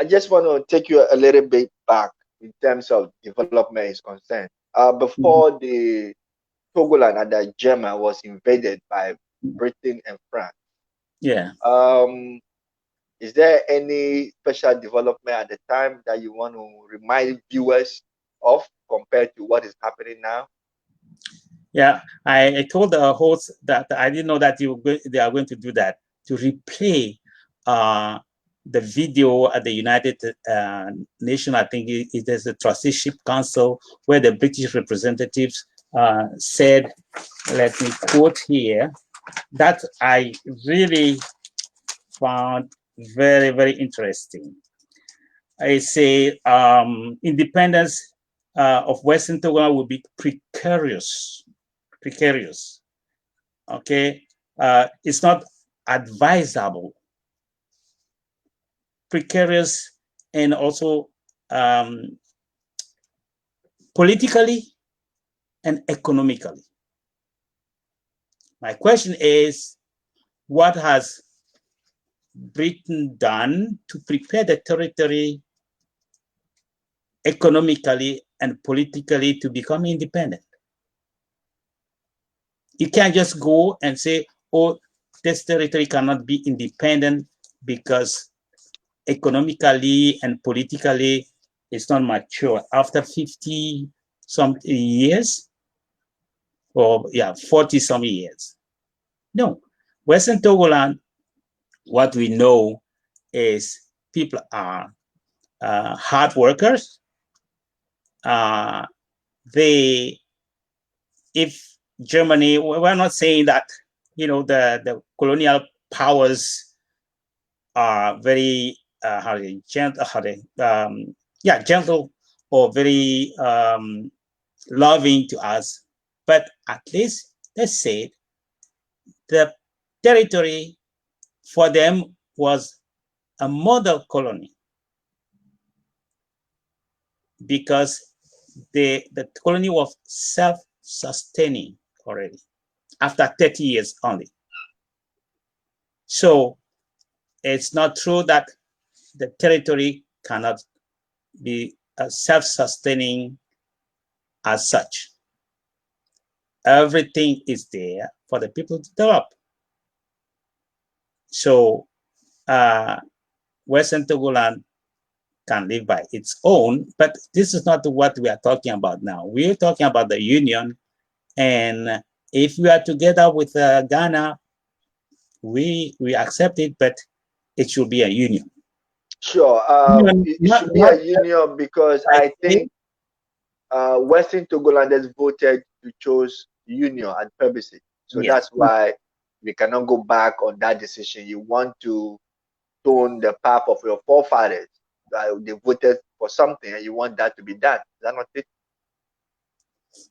just want to take you a little bit back in terms of development is concerned. Before the Togoland and the Agbenya was invaded by Britain and France. Yeah. Is there any special development at the time that you want to remind viewers of compared to what is happening now? Yeah, I told the host that I didn't know that they are going to do that, to replay the video at the United Nations. I think it is the Trusteeship Council where the British representatives said, let me quote here, that I really found very, very interesting. I say independence of Western Togoland will be precarious. Okay, it's not advisable. Precarious and also politically and economically. My question is, what has Britain done to prepare the territory economically and politically to become independent? You can't just go and say, oh, this territory cannot be independent because economically and politically it's not mature. After 50 some years, or 40 some years. No, Western Togoland, what we know is people are hard workers. If Germany, we're not saying that, the colonial powers are very gentle or very loving to us, but at least they said the territory for them was a model colony because the colony was self-sustaining already after 30 years only. So it's not true that the territory cannot be self-sustaining as such. Everything is there for the people to develop. So Western Togoland can live by its own, but this is not what we are talking about now. We're talking about the union, and if we are together with Ghana, we accept it, but it should be a union. Sure, it should be a union because I think Western Togolanders voted to choose union at plebiscite. So that's why we cannot go back on that decision. You want to tone the path of your forefathers. They voted for something and you want that to be done. Is that not it?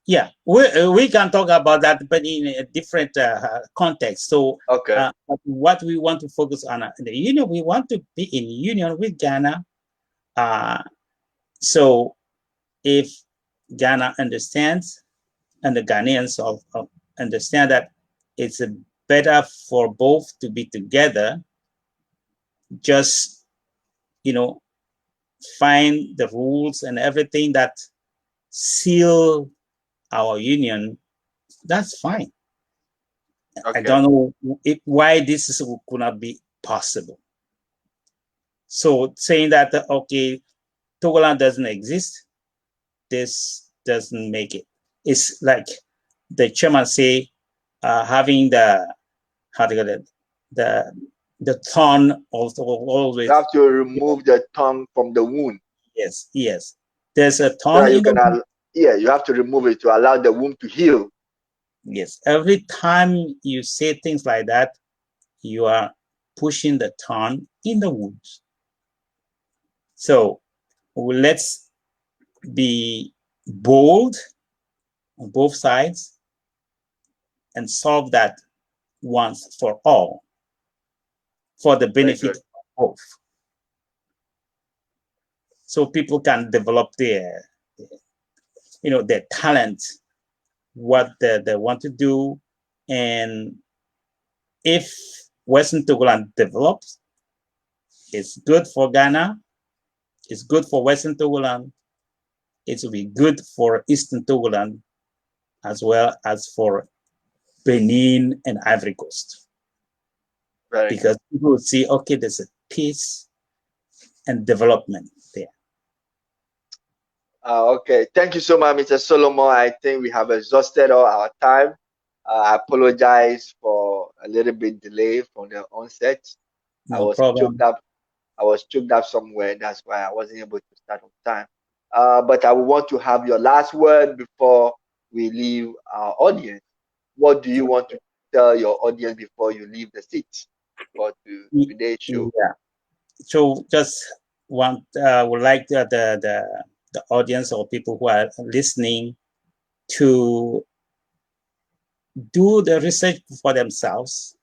Yeah, we can talk about that, but in a different context. So okay. What we want to focus on the union, we want to be in union with Ghana. So if Ghana understands and the Ghanaians understand that it's better for both to be together, just, find the rules and everything that seal our union, that's fine. Okay. I don't know why this could not be possible. So saying that, okay, Togoland doesn't exist, this doesn't make it. It's like the chairman say, having the thorn also always. You have to remove the tongue from the wound. Yes. There's a thorn in the wound. Yeah, you have to remove it to allow the wound to heal. Yes, every time you say things like that, you are pushing the thorn in the wound. So let's be bold on both sides and solve that once for all, for the benefit of both. So people can develop their talent, what they want to do. And if Western Togoland develops, it's good for Ghana, it's good for Western Togoland, it will be good for Eastern Togoland, as well as for Benin and Ivory Coast. Right. Because people will see, okay, there's a peace and development there. Okay, thank you so much, Mr. Solomon. I think we have exhausted all our time. I apologize for a little bit delay from the onset. No problem. I was choked up somewhere. That's why I wasn't able to start on time. But I would want to have your last word before we leave our audience. What do you want to tell your audience before you leave the seat for today's show? Yeah. So just would like the audience or people who are listening to do the research for themselves.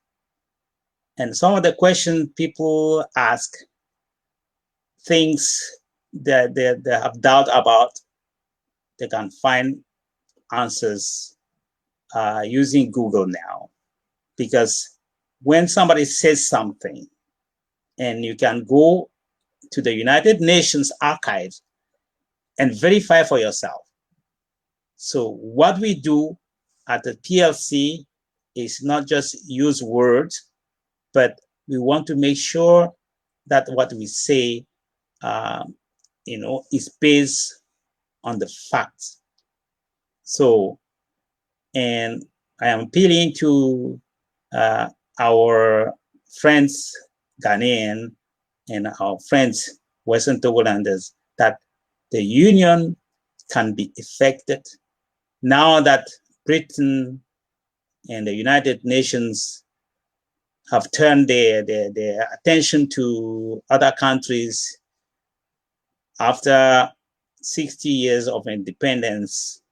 And some of the questions people ask, things that they have doubt about, they can find answers using Google now. Because when somebody says something, and you can go to the United Nations archives and verify for yourself. So what we do at the PLC is not just use words, but we want to make sure that what we say, is based on the facts. So, and I am appealing to our friends, Ghanaian, and our friends, Western Togolanders, that the union can be effected now that Britain and the United Nations have turned their attention to other countries after 60 years of independence.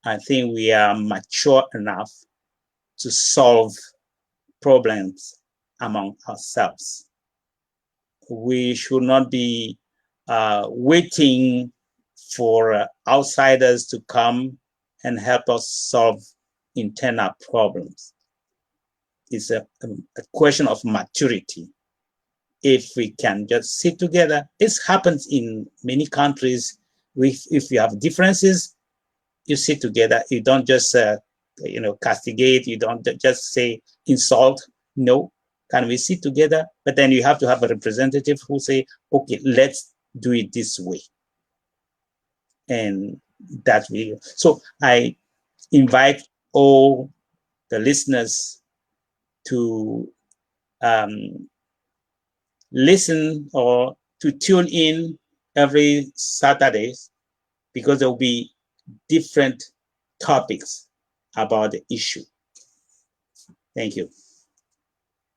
I think we are mature enough to solve problems among ourselves. We should not be waiting for outsiders to come and help us solve internal problems. It's a question of maturity. If we can just sit together, this happens in many countries. If you have differences, you sit together. You don't just castigate. You don't just say insult. No, can we sit together? But then you have to have a representative who say, okay, let's do it this way. And that will. So I invite all the listeners to listen or to tune in every Saturday, because there will be different topics about the issue. Thank you.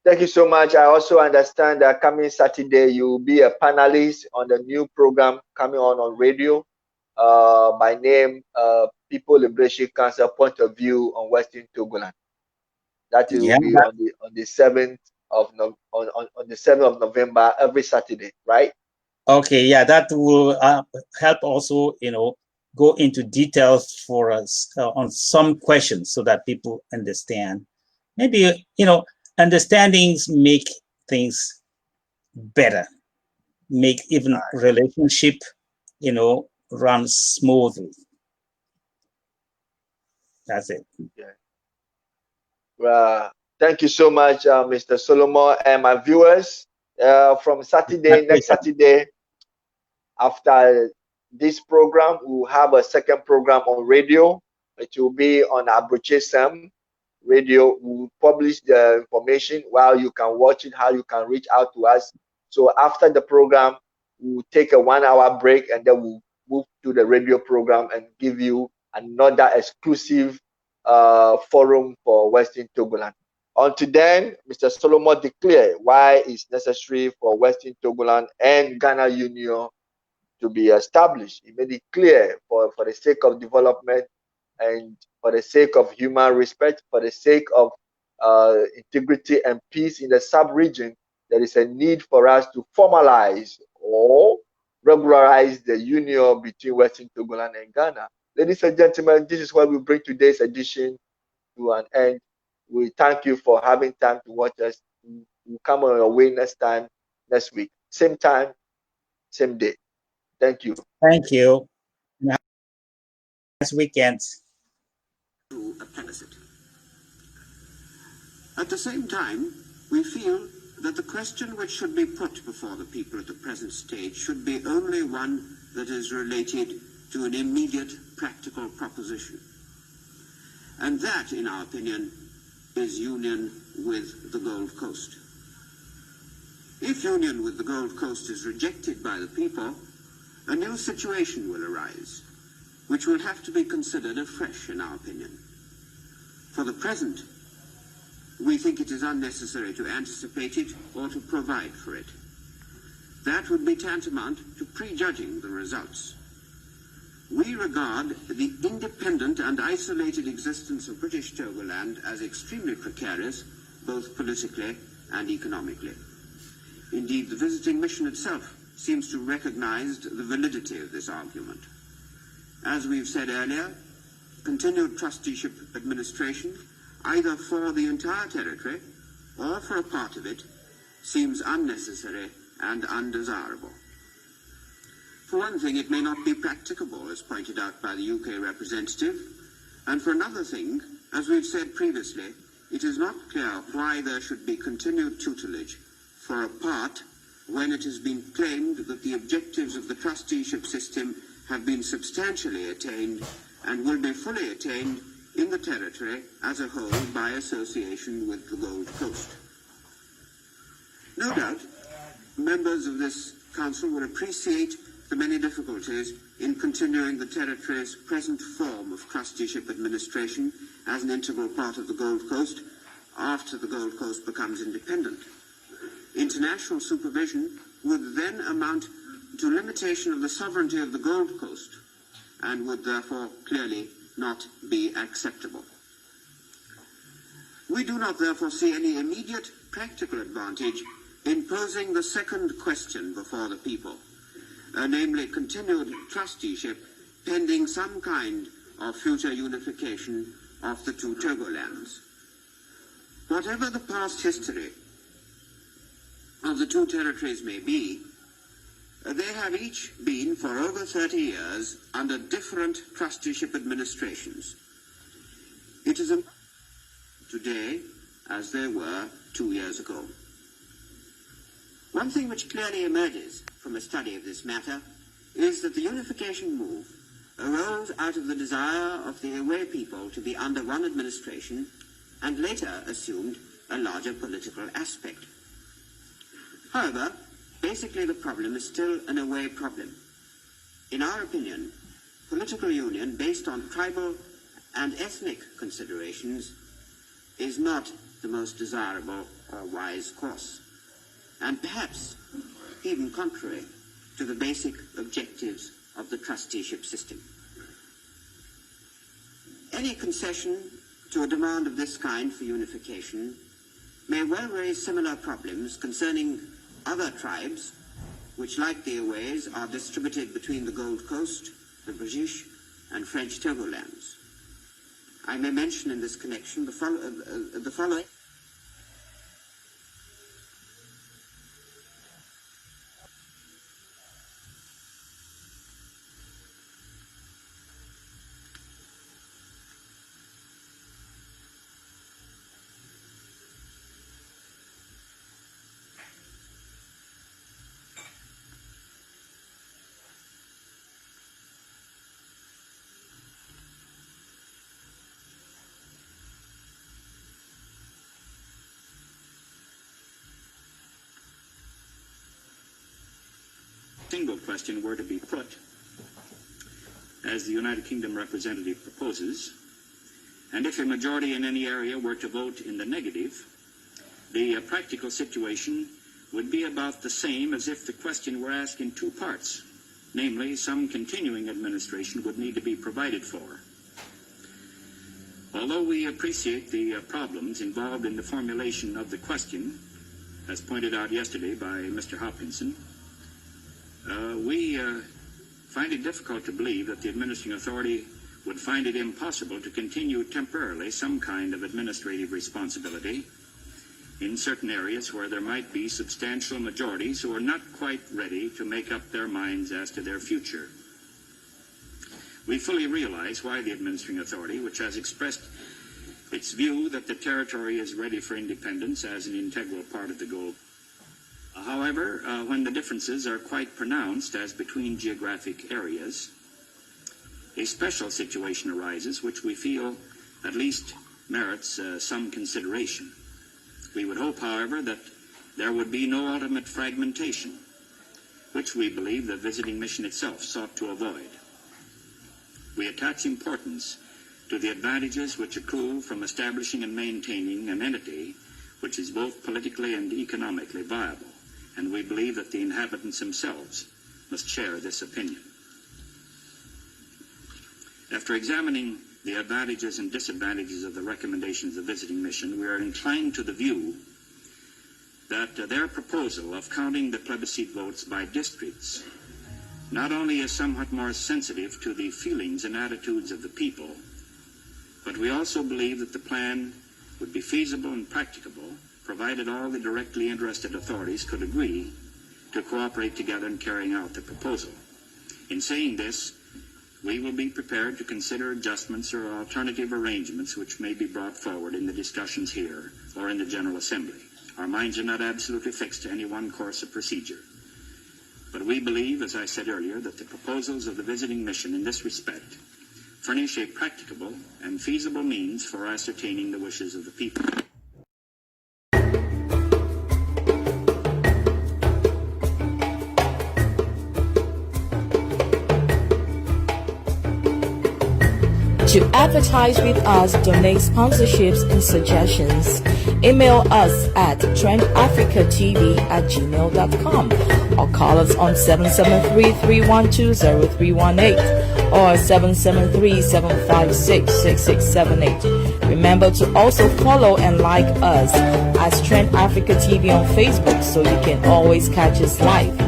Thank you so much. I also understand that coming Saturday, you will be a panelist on the new program coming on radio. By name, People Liberation Council Point of View on Western Togoland. That will be on the 7th of on the 7th of November every Saturday, right? Okay, yeah, that will help also, go into details for us on some questions so that people understand. Maybe, understandings make things better, make even relationship, run smoothly. That's it. Yeah. Thank you so much, Mr. Solomon, and my viewers. From Saturday, next Saturday, after this program, we will have a second program on radio. It will be on Abuche Sam radio. We will publish the information while you can watch it, how you can reach out to us. So after the program, we will take a 1 hour break, and then we'll move to the radio program and give you another exclusive forum for Western Togoland. Until then, Mr. Solomon declared why it's necessary for Western Togoland and Ghana Union to be established. He made it clear for the sake of development and for the sake of human respect, for the sake of integrity and peace in the sub-region, there is a need for us to formalize or regularize the union between Western Togoland and Ghana. Ladies and gentlemen, this is what we bring today's edition to an end. We thank you for having time to watch us. We'll come on your way next week. Same time, same day. Thank you. Thank you. Nice weekend. A plebiscite. At the same time, we feel that the question which should be put before the people at the present stage should be only one that is related to an immediate practical proposition. And that, in our opinion, is union with the Gold Coast. If union with the Gold Coast is rejected by the people, a new situation will arise, which will have to be considered afresh, in our opinion. For the present, we think it is unnecessary to anticipate it or to provide for it. That would be tantamount to prejudging the results. We regard the independent and isolated existence of British Togoland as extremely precarious, both politically and economically. Indeed, the visiting mission itself seems to recognize the validity of this argument. As we've said earlier, continued trusteeship administration, either for the entire territory or for a part of it, seems unnecessary and undesirable. For one thing, it may not be practicable, as pointed out by the UK representative, and for another thing, as we've said previously, it is not clear why there should be continued tutelage for a part when it has been claimed that the objectives of the trusteeship system have been substantially attained and will be fully attained in the territory as a whole by association with the Gold Coast. No doubt, members of this council will appreciate the many difficulties in continuing the territory's present form of trusteeship administration as an integral part of the Gold Coast after the Gold Coast becomes independent. International supervision would then amount to limitation of the sovereignty of the Gold Coast and would therefore clearly not be acceptable. We do not therefore see any immediate practical advantage in posing the second question before the people, namely continued trusteeship pending some kind of future unification of the two Togolands. Whatever the past history of the two territories may be, they have each been for over 30 years under different trusteeship administrations. It is today as they were 2 years ago. One thing which clearly emerges from a study of this matter is that the unification move arose out of the desire of the Ewe people to be under one administration and later assumed a larger political aspect. However, basically the problem is still an Ewe problem. In our opinion, political union based on tribal and ethnic considerations is not the most desirable or wise course, and perhaps even contrary to the basic objectives of the trusteeship system. Any concession to a demand of this kind for unification may well raise similar problems concerning other tribes which, like the Ewes, are distributed between the Gold Coast, the British and French Togolands. I may mention in this connection the following. Single question were to be put, as the United Kingdom representative proposes, and if a majority in any area were to vote in the negative, the practical situation would be about the same as if the question were asked in two parts, namely, some continuing administration would need to be provided for. Although we appreciate the problems involved in the formulation of the question, as pointed out yesterday by Mr. Hopkinson, we find it difficult to believe that the administering authority would find it impossible to continue temporarily some kind of administrative responsibility in certain areas where there might be substantial majorities who are not quite ready to make up their minds as to their future. We fully realize why the administering authority, which has expressed its view that the territory is ready for independence as an integral part of the goal. However, when the differences are quite pronounced as between geographic areas, a special situation arises which we feel at least merits some consideration. We would hope, however, that there would be no ultimate fragmentation, which we believe the visiting mission itself sought to avoid. We attach importance to the advantages which accrue from establishing and maintaining an entity which is both politically and economically viable, and we believe that the inhabitants themselves must share this opinion. After examining the advantages and disadvantages of the recommendations of the visiting mission, we are inclined to the view that their proposal of counting the plebiscite votes by districts not only is somewhat more sensitive to the feelings and attitudes of the people, but we also believe that the plan would be feasible and practicable, provided all the directly interested authorities could agree to cooperate together in carrying out the proposal. In saying this, we will be prepared to consider adjustments or alternative arrangements which may be brought forward in the discussions here or in the General Assembly. Our minds are not absolutely fixed to any one course of procedure. But we believe, as I said earlier, that the proposals of the visiting mission in this respect furnish a practicable and feasible means for ascertaining the wishes of the people. To advertise with us, donate sponsorships and suggestions, email us at trendafricatv@gmail.com or call us on 773-312-0318 or 773-756-6678. Remember to also follow and like us as Trend Africa TV on Facebook so you can always catch us live.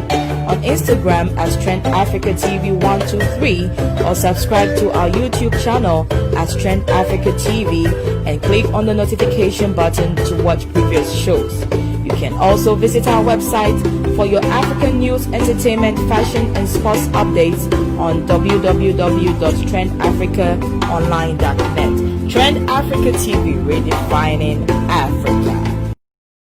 On Instagram as Trend Africa TV 123 or subscribe to our YouTube channel as Trend Africa TV and click on the notification button to watch previous shows. You can also visit our website for your African news, entertainment, fashion and sports updates on www.trendafricaonline.net. Trend Africa TV, redefining Africa.